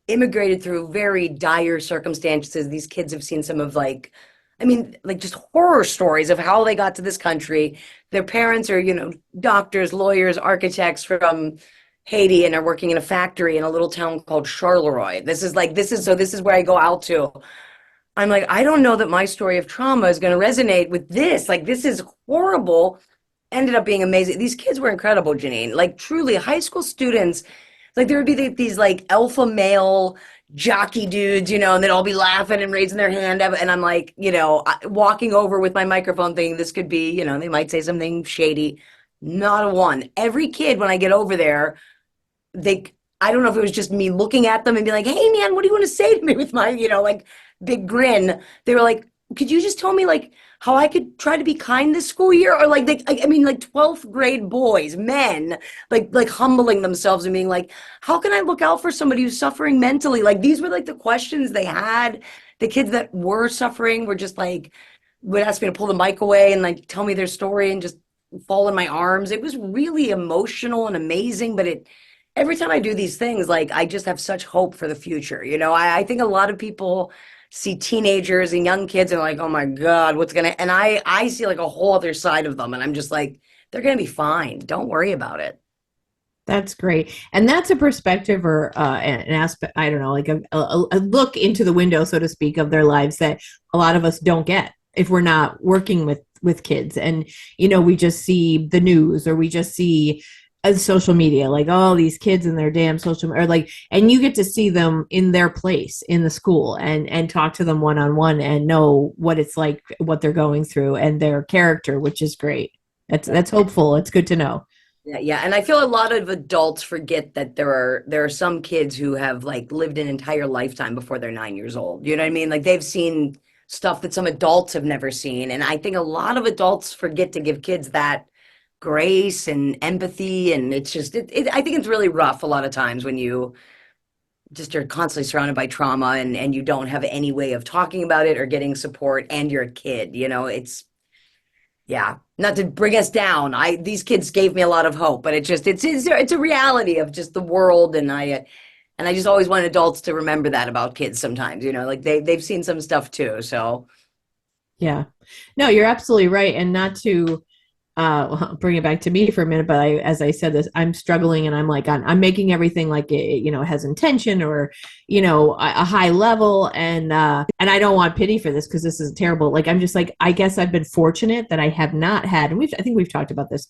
immigrated through very dire circumstances. These kids have seen some of like, I mean, like just horror stories of how they got to this country. Their parents are, doctors, lawyers, architects from Haiti and are working in a factory in a little town called Charleroi. This is where I go out to. I'm like, I don't know that my story of trauma is going to resonate with this. Like, this is horrible. Ended up being amazing. These kids were incredible, Janine. Like, truly, high school students, like, there would be these like alpha male jockey dudes, and they'd all be laughing and raising their hand up. And I'm like, walking over with my microphone thinking this could be, they might say something shady. Not a one. Every kid, when I get over there, I don't know if it was just me looking at them and be like, hey man, what do you want to say to me with my, like big grin. They were like, could you just tell me like how I could try to be kind this school year? Or like, I mean, like 12th grade boys, men, like humbling themselves and being like, how can I look out for somebody who's suffering mentally? Like these were like the questions they had. The kids that were suffering were just like, would ask me to pull the mic away and like tell me their story and just fall in my arms. It was really emotional and amazing, but every time I do these things, like I just have such hope for the future. I think a lot of people see teenagers and young kids and like, oh my God, and I see like a whole other side of them. And I'm just like, they're going to be fine. Don't worry about it. That's great. And that's a perspective or an aspect, I don't know, like a look into the window, so to speak, of their lives that a lot of us don't get if we're not working with kids. And, we just see the news or we just see social media, like all these kids and their damn social, or like, and you get to see them in their place in the school and talk to them one-on-one and know what it's like, what they're going through and their character, which is great. That's hopeful. It's good to know. Yeah. And I feel a lot of adults forget that there are some kids who have like lived an entire lifetime before they're 9 years old. You know what I mean? Like they've seen stuff that some adults have never seen. And I think a lot of adults forget to give kids that grace and empathy, and it's just I think it's really rough a lot of times when you just are constantly surrounded by trauma and you don't have any way of talking about it or getting support and you're a kid. It's yeah, not to bring us down. These kids gave me a lot of hope, but it's a reality of just the world, and I just always want adults to remember that about kids sometimes, like they've seen some stuff too. So yeah, no, you're absolutely right. And not to well, bring it back to me for a minute, but as I said this, I'm struggling and I'm like, I'm making everything like it, has intention or, a high level. And I don't want pity for this because this is terrible. Like, I'm just like, I guess I've been fortunate that I have not had, and I think we've talked about this,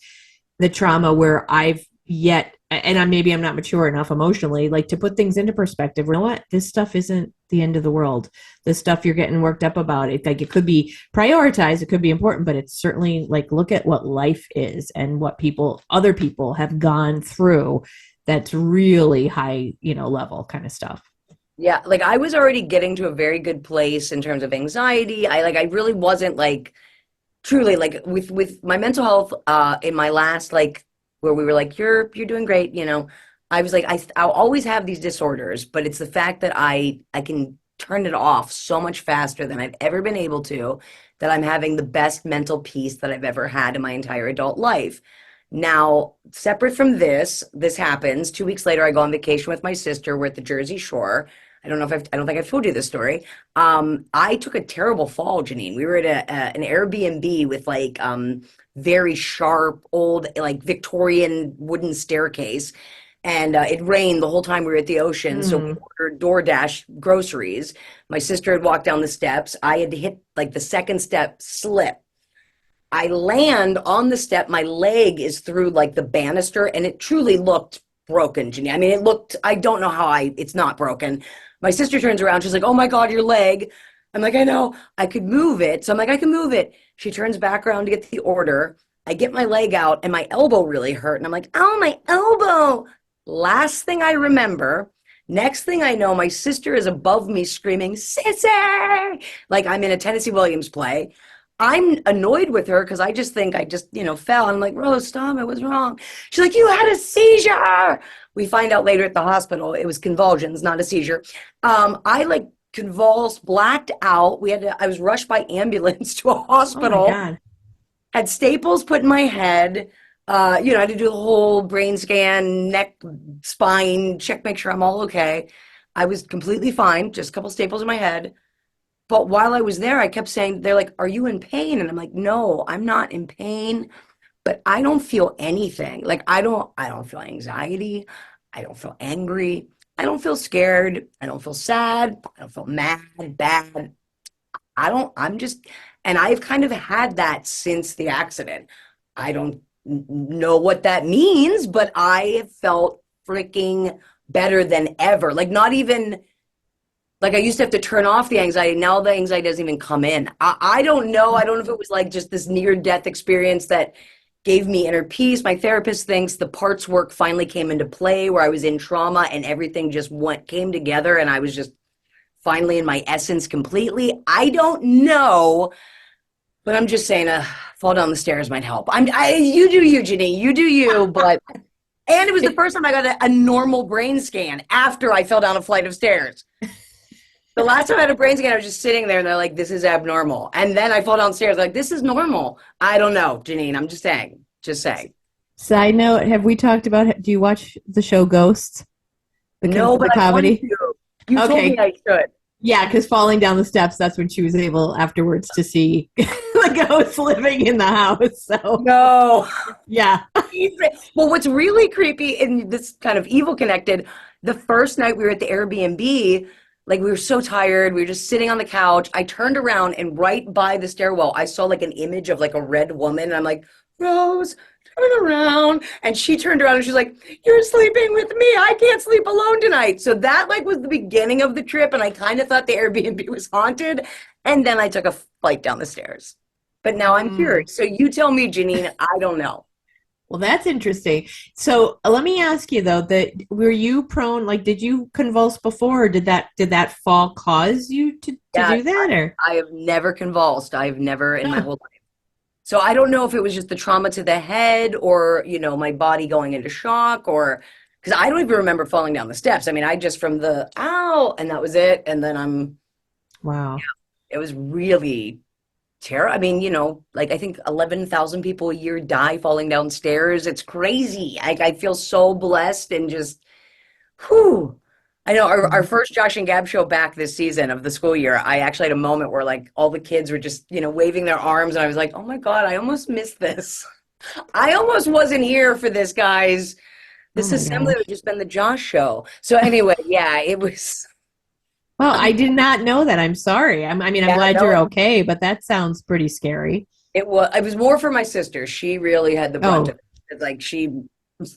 the trauma where I've yet, and maybe I'm not mature enough emotionally, like to put things into perspective. You know what? This stuff isn't the end of the world. This stuff you're getting worked up about, it could be prioritized, it could be important, but it's certainly like, look at what life is and what other people have gone through. That's really high, level kind of stuff. yeah, like I was already getting to a very good place in terms of anxiety. I really wasn't like truly like with my mental health in my last like where we were like you're doing great. I was like I'll always have these disorders, but it's the fact that I can turn it off so much faster than I've ever been able to, that I'm having the best mental peace that I've ever had in my entire adult life. Now, separate from this happens 2 weeks later. I go on vacation with my sister. We're at the Jersey Shore. I don't think I've told you this story. I took a terrible fall, Janine. We were at an Airbnb with like very sharp old like Victorian wooden staircase, and it rained the whole time we were at the ocean. So we ordered DoorDash groceries. My sister had walked down the steps. I had to hit like the second step, slip. I land on the step. My leg is through like the banister, and it truly looked broken, Janine. I mean, I don't know how it's not broken. My sister turns around. She's like, oh my God, your leg. I'm like, I know, I could move it. So I'm like, I can move it. She turns back around to get the order. I get my leg out and my elbow really hurt. And I'm like, oh, my elbow. Last thing I remember, next thing I know, my sister is above me screaming, Sissy! Like I'm in a Tennessee Williams play. I'm annoyed with her because I just think I just, fell. I'm like, Rose, stop, I was wrong. She's like, you had a seizure. We find out later at the hospital it was convulsions, not a seizure. I like convulsed, blacked out. I was rushed by ambulance to a Oh my hospital, God. had staples put in my head. I had to do the whole brain scan, neck, spine, check, make sure I'm all okay. I was completely fine, just a couple staples in my head. But while I was there, I kept saying, they're like, "Are you in pain?" And I'm like, "No, I'm not in pain, but I don't feel anything. Like I don't feel anxiety. I don't feel angry. I don't feel scared. I don't feel sad. I don't feel mad, bad. I'm just, and I've kind of had that since the accident. I don't know what that means, but I have felt freaking better than ever. Like, not even, like, I used to have to turn off the anxiety. Now the anxiety doesn't even come in. I don't know. I don't know if it was like just this near death experience that gave me inner peace. My therapist thinks the parts work finally came into play where I was in trauma and everything just came together and I was just finally in my essence completely. I don't know, but I'm just saying a fall down the stairs might help. You do you, Janine, you do you, but and it was the first time I got a normal brain scan after I fell down a flight of stairs. The last time I had a brain scan, I was just sitting there and they're like, "This is abnormal." And then I fall downstairs, like, "This is normal." I don't know, Janine. I'm just saying. Just saying. Side note, have we talked about, do you watch the show Ghosts? No, The but I wanted comedy? to. You told me Okay. I should. Yeah, because falling down the steps, that's when she was able afterwards to see the ghost living in the house. So, No. yeah. Well, what's really creepy and this kind of evil connected, the first night we were at the Airbnb, like we were so tired, we were just sitting on the couch. I turned around and right by the stairwell, I saw like an image of like a red woman. And I'm like, "Rose, turn around." And she turned around and she's like, "You're sleeping with me. I can't sleep alone tonight." So that like was the beginning of the trip. And I kind of thought the Airbnb was haunted. And then I took a flight down the stairs. But now I'm Mm. curious. So you tell me, Janine, I don't know. Well, that's interesting. So let me ask you though, that were you prone, like, did you convulse before, or did that fall cause you to Yeah, do that, or? I have never convulsed. I've never in my Huh. whole life. So I don't know if it was just the trauma to the head or, my body going into shock or because I don't even remember falling down the steps. I mean, I just from the ow and that was it. And then Wow. it was really terrible. I mean, like I think 11,000 people a year die falling downstairs. It's crazy. I feel so blessed and just whew. I know our first Josh and Gab show back this season of the school year, I actually had a moment where like all the kids were just, waving their arms and I was like, "Oh my God, I almost missed this. I almost wasn't here for this, guys. Oh This my assembly would gosh. just been the Josh show." So anyway, yeah, it was Well, I did not know that. I'm sorry. I mean, I'm yeah, glad you're no, okay, but that sounds pretty scary. it was more for my sister. She really had the brunt of Oh, it. It's like she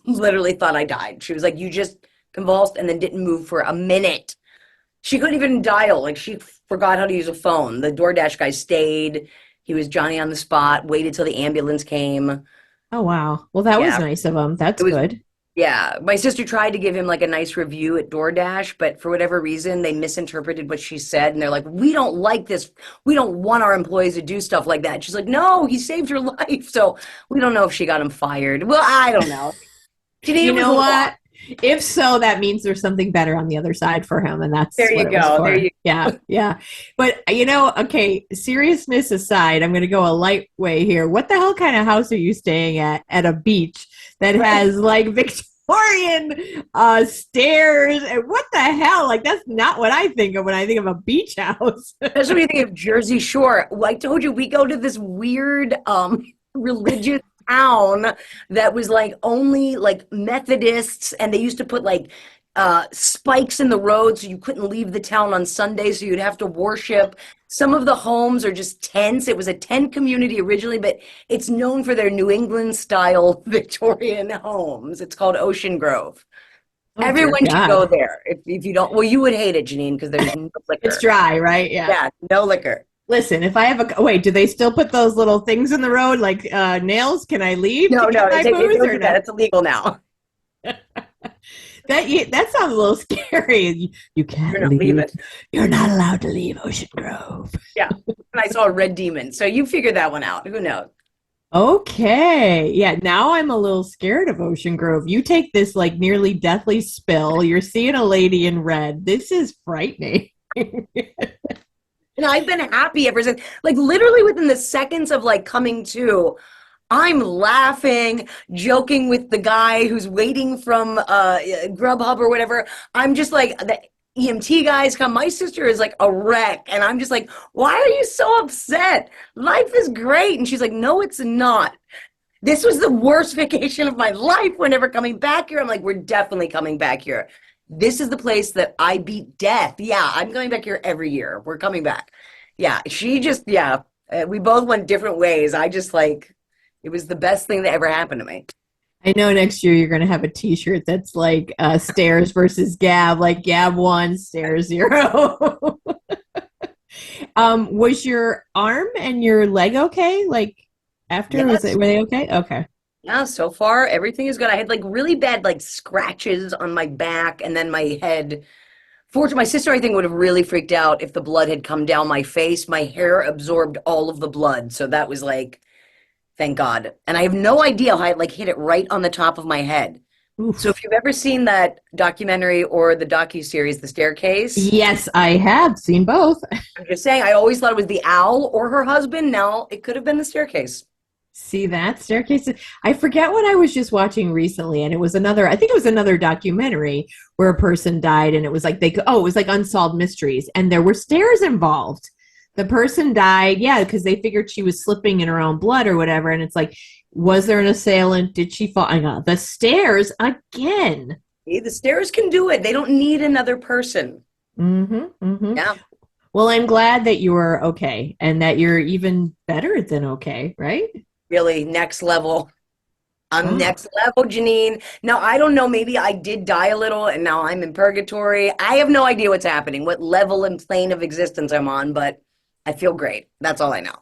literally thought I died. She was like, "You just convulsed and then didn't move for a minute." She couldn't even dial. Like she forgot how to use a phone. The DoorDash guy stayed. He was Johnny on the spot, waited till the ambulance came. oh wow. Well, that was Yeah, nice of them. That's it was, good. yeah. My sister tried to give him like a nice review at DoorDash, but for whatever reason, they misinterpreted what she said. And they're like, "We don't like this. We don't want our employees to do stuff like that." And she's like, "No, he saved your life." So we don't know if she got him fired. Well, I don't know. Janine, You it was a know lot. what? If so, that means there's something better on the other side for him, and that's There what you it was go. There for. you Yeah, yeah. But okay, seriousness aside, I'm going to go a light way here. What the hell kind of house are you staying at a beach that right. has like Victorian stairs? And what the hell? Like that's not what I think of when I think of a beach house. Especially when you think of Jersey Shore. Like I told you, we go to this weird religious town that was like only like Methodists, and they used to put like spikes in the road so you couldn't leave the town on Sunday, so you'd have to worship. Some of the homes are just tents. It was a tent community originally, but it's known for their New England style Victorian homes. It's called Ocean Grove. Oh dear Everyone should go God. there. If you don't, well, you would hate it, Janine, because there's no It's liquor. dry, right? Yeah. Yeah, no liquor. Listen, if I have wait, do they still put those little things in the road like nails? Can I leave No, to no, get my they booze don't or do that. no? It's illegal now. That sounds a little scary. You can't You're not leave. leaving. You're not allowed to leave Ocean Grove. Yeah. And I saw a red demon. So you figured that one out. Who knows? Okay. Yeah, now I'm a little scared of Ocean Grove. You take this like nearly deathly spill. You're seeing a lady in red. This is frightening. And I've been happy ever since. Like literally within the seconds of like coming to, I'm laughing, joking with the guy who's waiting from Grubhub or whatever. I'm just like, the EMT guys come. My sister is like a wreck. And I'm just like, why are you so upset? Life is great. And she's like, no, it's not. This was the worst vacation of my life. We're never coming back here. I'm like, we're definitely coming back here. This is the place that I beat death. Yeah, I'm going back here every year. We're coming back. Yeah, she just, yeah, we both went different ways. I just like, it was the best thing that ever happened to me. I know next year you're going to have a T-shirt that's like Stairs versus Gab, like Gab 1, Stairs 0. Was your arm and your leg okay? Like after, Yes. were they okay? Okay. Yeah, so far everything is good. I had like really bad like scratches on my back and then my head. Fortunately, my sister I think would have really freaked out if the blood had come down my face. My hair absorbed all of the blood, so that was like, thank God. And I have no idea how I like hit it right on the top of my head. So Oof. if you've ever seen that documentary or the docu-series, The Staircase, Yes, I have seen both. I'm just saying I always thought it was the owl or her husband. Now it could have been the staircase. See that staircase? I forget what I was just watching recently, and it was another, I think it was another documentary where a person died, and it was like it was like unsolved mysteries, and there were stairs involved. The person died, yeah, because they figured she was slipping in her own blood or whatever, and it's like, was there an assailant? Did she fall? I know the stairs again. See, the stairs can do it. They don't need another person. Mm-hmm. Mm-hmm. Yeah, Well, I'm glad that you were okay, and that you're even better than okay, right? really, next level. I'm Oh. next level, Janine. Now, I don't know, maybe I did die a little and now I'm in purgatory. I have no idea what's happening, what level and plane of existence I'm on, but I feel great. That's all I know.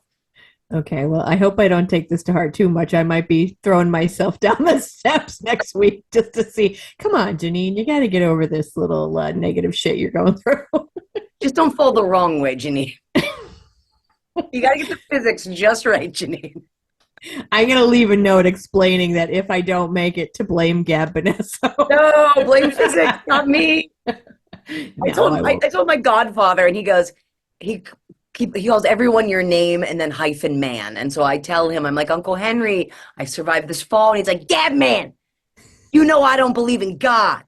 Okay, well, I hope I don't take this to heart too much. I might be throwing myself down the steps next week just to see. Come on, Janine, you got to get over this little negative shit you're going through. Just don't fall the wrong way, Janine. You got to get the physics just right, Janine. I'm going to leave a note explaining that if I don't make it, to blame Gab Bonesso. No, blame physics, not me. No, I won't. I told my godfather, and he goes, he he calls everyone your name and then hyphen man. And so I tell him, I'm like, Uncle Henry, I survived this fall. And he's like, Dad, man, you know I don't believe in God,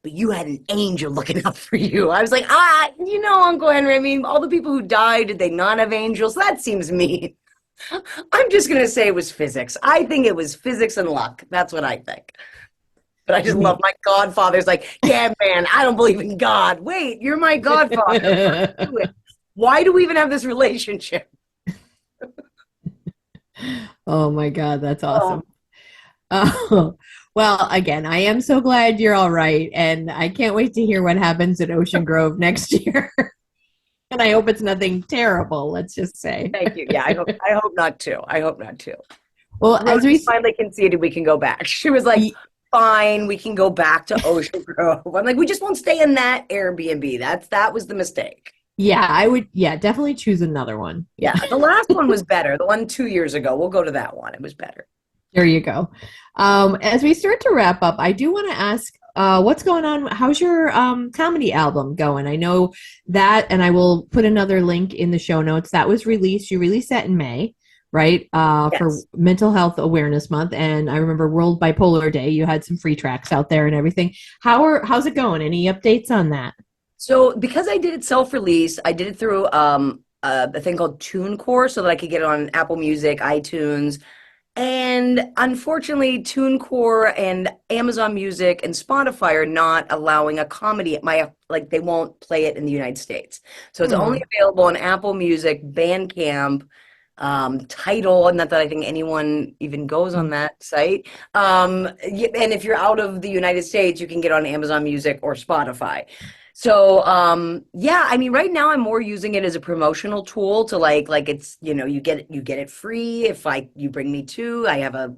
but you had an angel looking out for you. I was like, Uncle Henry, I mean, all the people who died, did they not have angels? That seems mean. I'm just going to say it was physics. I think it was physics and luck. That's what I think. But I just love my godfather's like, yeah, man, I don't believe in God. Wait, you're my godfather. Why do we even have this relationship? Oh my God, that's awesome. Oh, well, again, I am so glad you're all right. And I can't wait to hear what happens at Ocean Grove next year. And I hope it's nothing terrible, let's just say. Thank you. Yeah, I hope not too. I hope not too. Well, as we finally conceded we can go back. She was like, fine, we can go back to Ocean Grove. I'm like, we just won't stay in that Airbnb. That was the mistake. Yeah, I would, yeah, definitely choose another one. Yeah, the last one was better. The one 2 years ago, we'll go to that one. It was better. There you go. As we start to wrap up, I do want to ask, what's going on? How's your comedy album going? I know that, and I will put another link in the show notes. That was released. You released that in May, right? For Yes. Mental Health Awareness Month, and I remember World Bipolar Day. You had some free tracks out there and everything. How's it going? Any updates on that? So because I did it self-release, I did it through a thing called TuneCore so that I could get it on Apple Music, iTunes. And unfortunately, TuneCore and Amazon Music and Spotify are not allowing a comedy. They won't play it in the United States. So it's only available on Apple Music, Bandcamp, Tidal. Not that I think anyone even goes on that site. And if you're out of the United States, you can get on Amazon Music or Spotify. So yeah, I mean right now I'm more using it as a promotional tool to like it's you get it free if you bring me to. I have a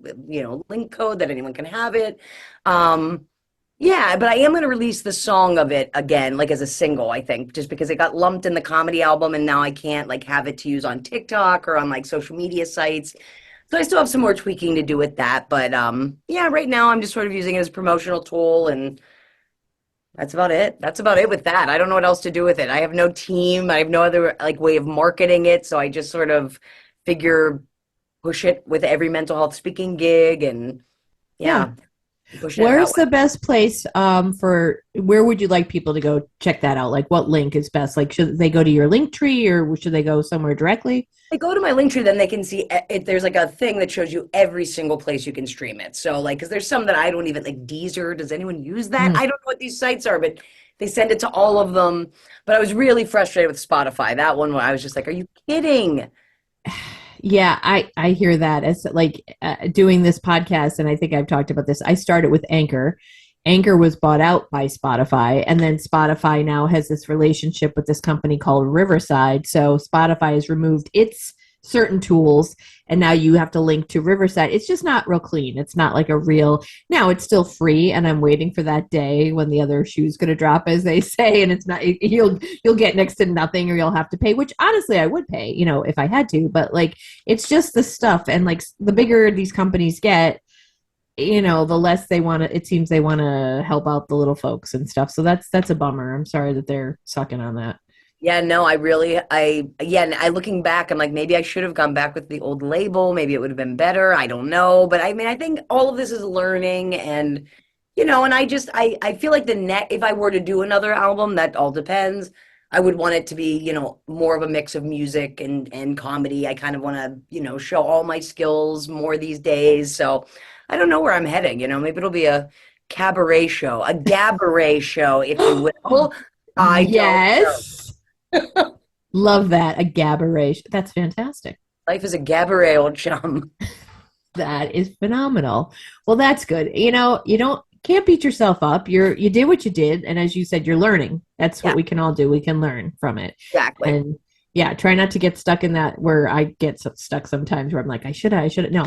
link code that anyone can have it. Yeah, but I am going to release the song of it again like as a single, I think, just because it got lumped in the comedy album and now I can't like have it to use on TikTok or on like social media sites. So I still have some more tweaking to do with that, but yeah, right now I'm just sort of using it as a promotional tool and that's about it. That's about it with that. I don't know what else to do with it. I have no team. I have no other like way of marketing it. So I just sort of figure push it with every mental health speaking gig, and Yeah. yeah, pushing it that Where's way. the best place for where would you like people to go check that out? Like what link is best? Like should they go to your link tree or should they go somewhere directly? They go to my link tree, then they can see it. There's like a thing that shows you every single place you can stream it. So like, because there's some that I don't even like. Deezer, does anyone use that? I Mm. don't know what these sites are, but they send it to all of them. But I was really frustrated with Spotify. That one where I was just like, are you kidding? Yeah, I hear that as like doing this podcast, and I think I've talked about this. I started with Anchor. Anchor was bought out by Spotify, and then Spotify now has this relationship with this company called Riverside. So Spotify has removed its certain tools, and now you have to link to Riverside. It's just not real clean. It's not like a real. Now it's still free, and I'm waiting for that day when the other shoe's going to drop, as they say. And it's not you'll get next to nothing, or you'll have to pay. Which honestly, I would pay, if I had to. But like, it's just the stuff, and like the bigger these companies get, the less they want to. It seems they want to help out the little folks and stuff. So that's a bummer. I'm sorry that they're sucking on that. Yeah, no, yeah, and I looking back, I'm like, maybe I should have gone back with the old label. Maybe it would have been better. I don't know. But I mean, I think all of this is learning and, and I feel like if I were to do another album, that all depends. I would want it to be, more of a mix of music and comedy. I kind of want to, show all my skills more these days. So I don't know where I'm heading, maybe it'll be a cabaret show, a gabaret show, if you will. I don't know. Yes. Love that. A gabaret. That's fantastic. Life is a cabaret, old chum. That is phenomenal. Well, that's good. You don't can't beat yourself up. You did what you did, and as you said, you're learning. That's Yeah, what we can all do. We can learn from it. exactly. And yeah, try not to get stuck in that where I get stuck sometimes where I'm like, I should. No.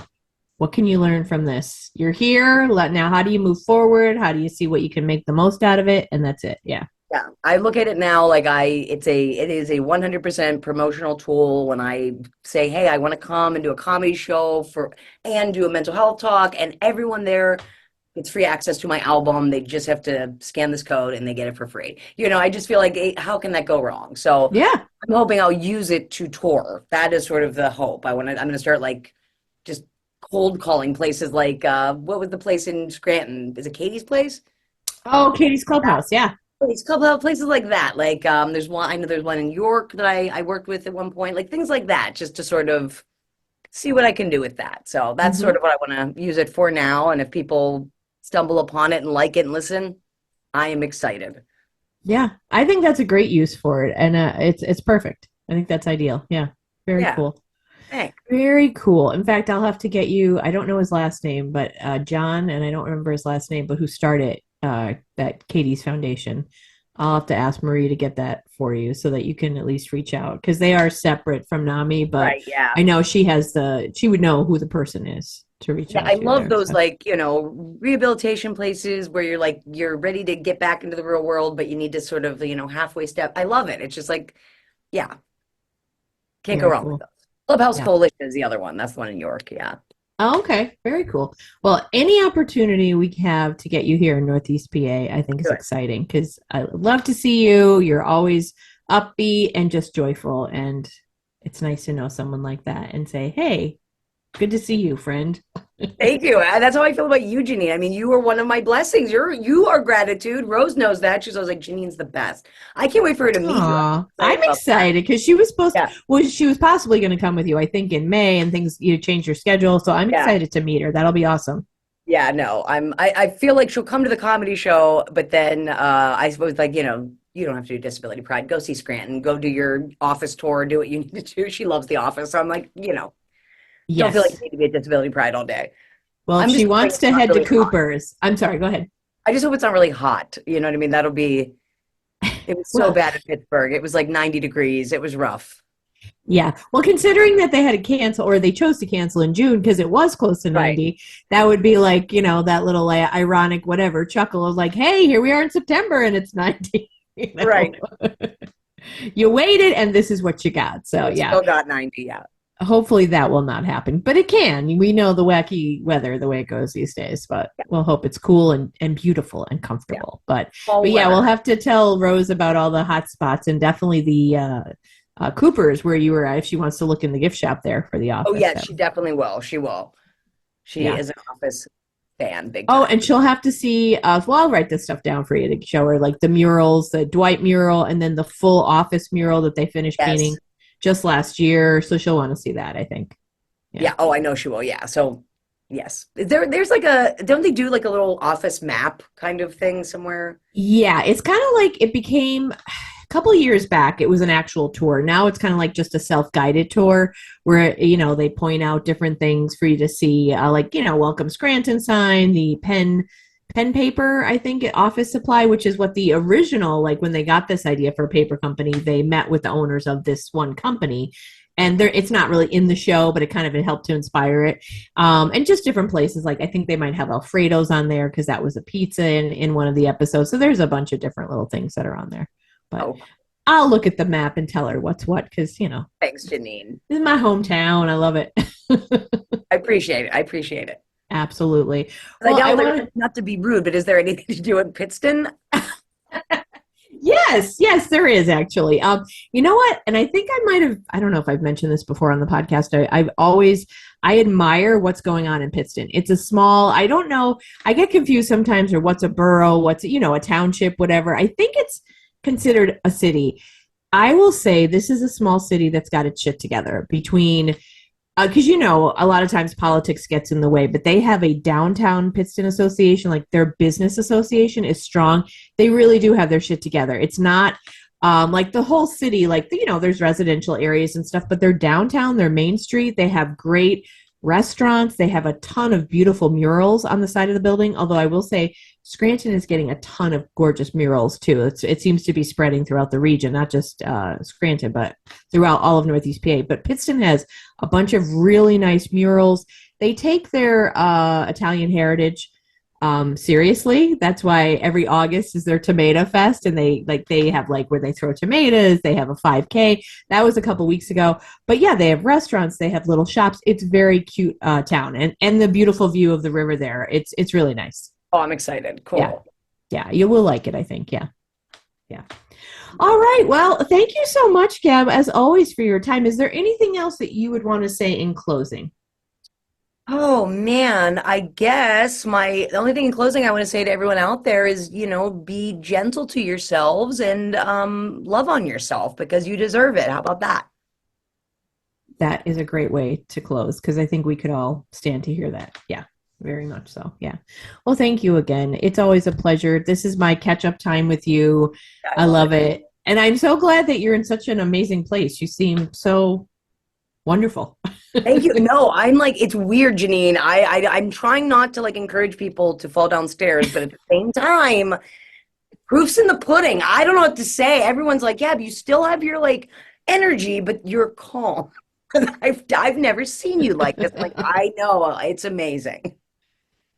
What can you learn from this? You're here. Now, how do you move forward? How do you see what you can make the most out of it? And that's it. Yeah. Yeah, I look at it now like it is a 100% promotional tool when I say, hey, I want to come and do a comedy show and do a mental health talk, and everyone there gets free access to my album. They just have to scan this code and they get it for free. I just feel like, how can that go wrong? So Yeah. I'm hoping I'll use it to tour. That is sort of the hope. I'm going to start like just cold calling places like what was the place in Scranton? Is it Katie's place? Oh, Katie's Clubhouse. Yeah. Place, couple of places like that. Like there's one, I know there's one in York that I worked with at one point, like things like that, just to sort of see what I can do with that. So that's Hmm. sort of what I want to use it for now. And if people stumble upon it and like it and listen, I am excited. Yeah, I think that's a great use for it, and it's perfect. I think that's ideal. Yeah, very Yeah. cool. Thanks. Very cool. In fact, I'll have to get you. I don't know his last name, but John, and I don't remember his last name, but who started that Katie's Foundation. I'll have to ask Marie to get that for you so that you can at least reach out because they are separate from NAMI, but Right. Yeah. I know she would know who the person is to reach Yeah. out I to love there. those So like, rehabilitation places where you're like, you're ready to get back into the real world, but you need to sort of, halfway step. I love it. It's just like, yeah, can't go very wrong with cool. those. Clubhouse Yeah. Coalition is the other one. That's the one in York. Yeah. Oh, okay. Very cool. Well, any opportunity we have to get you here in Northeast PA, I think is Good. exciting because I love to see you. You're always upbeat and just joyful. And it's nice to know someone like that and say, hey, good to see you, friend. Thank you. That's how I feel about you, Janine. I mean, you are one of my blessings. You are gratitude. Rose knows that. She's always like, Janine's the best. I can't wait for her to meet you. I'm Aw, I'm excited about that. excited because she was supposed Yeah. she was possibly going to come with you, I think, in May and things, changed her schedule. So I'm Yeah. excited to meet her. That'll be awesome. Yeah, no. I feel like she'll come to the comedy show, but then I suppose like, you don't have to do Disability Pride. Go see Scranton. Go do your office tour. Do what you need to do. She loves the office. So I'm like, don't feel like you Yes. need to be at Disability Pride all day. Well, if I'm she just hoping wants it's to not head to really hot. Cooper's, I'm sorry, go ahead. I just hope it's not really hot. You know what I mean? It was so Well, bad in Pittsburgh. It was like 90 degrees. It was rough. yeah. Well, considering that they had to cancel or they chose to cancel in June because it was close to Right. 90, that would be like, that little ironic whatever chuckle of like, hey, here we are in September and it's 90. Right. You waited and this is what you got. So, It yeah, still got 90, yeah. hopefully that will not happen, but it can. We know the wacky weather, the way it goes these days, but Yeah. we'll hope it's cool and beautiful and Yeah. comfortable. But Fall yeah, weather. we'll have to tell Rose about all the hot spots and definitely Cooper's where you were at if she wants to look in the gift shop there for the Oh office. yeah, So, she definitely will. She will. She yeah. is an Office fan, big Oh, time. and she'll have to see. Well, I'll write this stuff down for you to show her, like the murals, the Dwight mural, and then the full office mural that they finished painting Yes. just last year. So she'll want to see that, I think. Yeah. Yeah. Oh, I know she will. Yeah. So yes. There's like a, don't they do like a little office map kind of thing somewhere? Yeah, it's kind of like it became a couple of years back. It was an actual tour. Now it's kind of like just a self-guided tour where they point out different things for you to see, like welcome Scranton sign, the pen paper, I think office supply, which is what the original, like when they got this idea for a paper company, they met with the owners of this one company. And there, it's not really in the show, but it kind of helped to inspire it. And just different places. Like I think they might have Alfredo's on there because that was a pizza in one of the episodes. So there's a bunch of different little things that are on there. But Oh, I'll look at the map and tell her what's what because thanks, Janine. this is my hometown. I love it. I appreciate it. I appreciate it. Absolutely. 'Cause I Well, I doubt want there, not to be rude, but is there anything to do in Pittston? Yes, there is actually. You know what? And I think I might have. I don't know if I've mentioned this before on the podcast. I admire what's going on in Pittston. It's a small. I don't know. I get confused sometimes, or what's a borough? What's a township? Whatever. I think it's considered a city. I will say this is a small city that's got its shit together between because a lot of times politics gets in the way, but they have a downtown Pittston association, like their business association is strong. They really do have their shit together. It's not like the whole city, like there's residential areas and stuff, but they're downtown, they're Main Street. They have great restaurants. They have a ton of beautiful murals on the side of the building. Although I will say Scranton is getting a ton of gorgeous murals too. It seems to be spreading throughout the region, not just Scranton, but throughout all of Northeast PA. But Pittston has a bunch of really nice murals. They take their Italian heritage seriously. That's why every August is their tomato fest, and they have like where they throw tomatoes. They have a 5K. That was a couple weeks ago. But yeah, they have restaurants. They have little shops. It's very cute town, and the beautiful view of the river there. It's really nice. Oh, I'm excited. Cool. Yeah, you will like it, I think. Yeah. All right. Well, thank you so much, Gab, as always, for your time. Is there anything else that you would want to say in closing? Oh man, I guess the only thing in closing I want to say to everyone out there is, be gentle to yourselves and love on yourself because you deserve it. How about that? That is a great way to close because I think we could all stand to hear that. Yeah, very much so. Yeah. Well, thank you again. It's always a pleasure. This is my catch up time with you. I love it. And I'm so glad that you're in such an amazing place. You seem so wonderful. Thank you. No, I'm like, it's weird, Janine. I'm trying not to like encourage people to fall downstairs, but at the same time, proof's in the pudding. I don't know what to say. Everyone's like, yeah, but you still have your like energy, but you're calm. I've never seen you like this. Like, I know, it's amazing.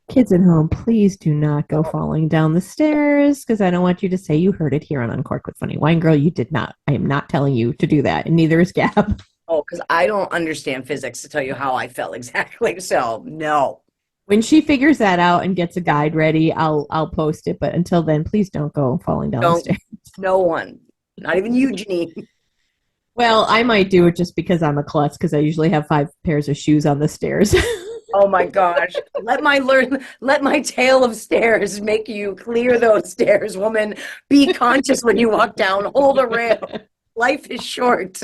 Kids at home, please do not go falling down the stairs because I don't want you to say you heard it here on Uncorked with Funny Wine Girl. You did not. I am not telling you to do that, and neither is Gab. Oh, because I don't understand physics to tell you how I felt exactly. So, no. When she figures that out and gets a guide ready, I'll post it. But until then, please don't go falling down the stairs. No one. Not even you, Janine. Well, I might do it just because I'm a klutz because I usually have 5 pairs of shoes on the stairs. Oh my gosh. Let my tale of stairs make you clear those stairs, woman. Be conscious when you walk down. Hold a rail. Life is short.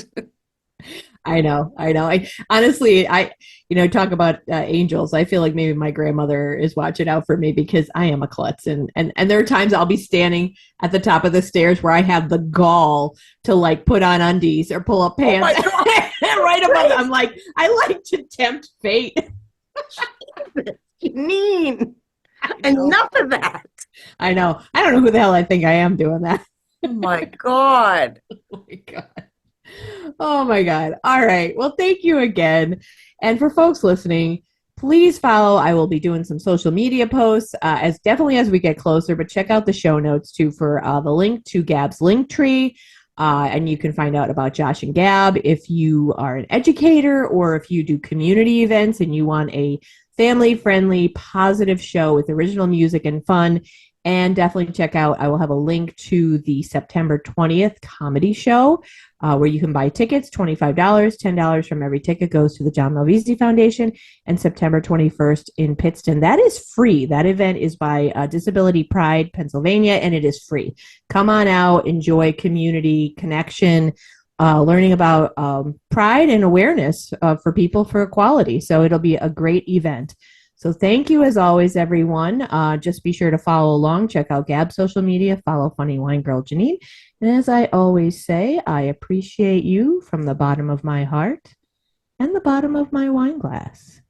I know. I honestly, talk about angels. I feel like maybe my grandmother is watching out for me because I am a klutz, and there are times I'll be standing at the top of the stairs where I have the gall to like put on undies or pull up pants. Oh my God. Right above them. I'm like, I like to tempt fate. Mean. Enough of that. I know. I don't know who the hell I think I am doing that. Oh my God. Oh my God. Oh my God. All right. Well, thank you again. And for folks listening, please follow. I will be doing some social media posts as we get closer, but check out the show notes too for the link to Gab's link tree. And you can find out about Josh and Gab if you are an educator or if you do community events and you want a family-friendly, positive show with original music and fun. And definitely check out, I will have a link to the September 20th comedy show where you can buy tickets, $25, $10 from every ticket goes to the John Malvisi Foundation, and September 21st in Pittston. That is free. That event is by Disability Pride, Pennsylvania, and it is free. Come on out, enjoy community connection, learning about pride and awareness for people for equality. So it'll be a great event. So thank you as always, everyone. Just be sure to follow along. Check out Gab's social media. Follow Funny Wine Girl Janine. And as I always say, I appreciate you from the bottom of my heart and the bottom of my wine glass.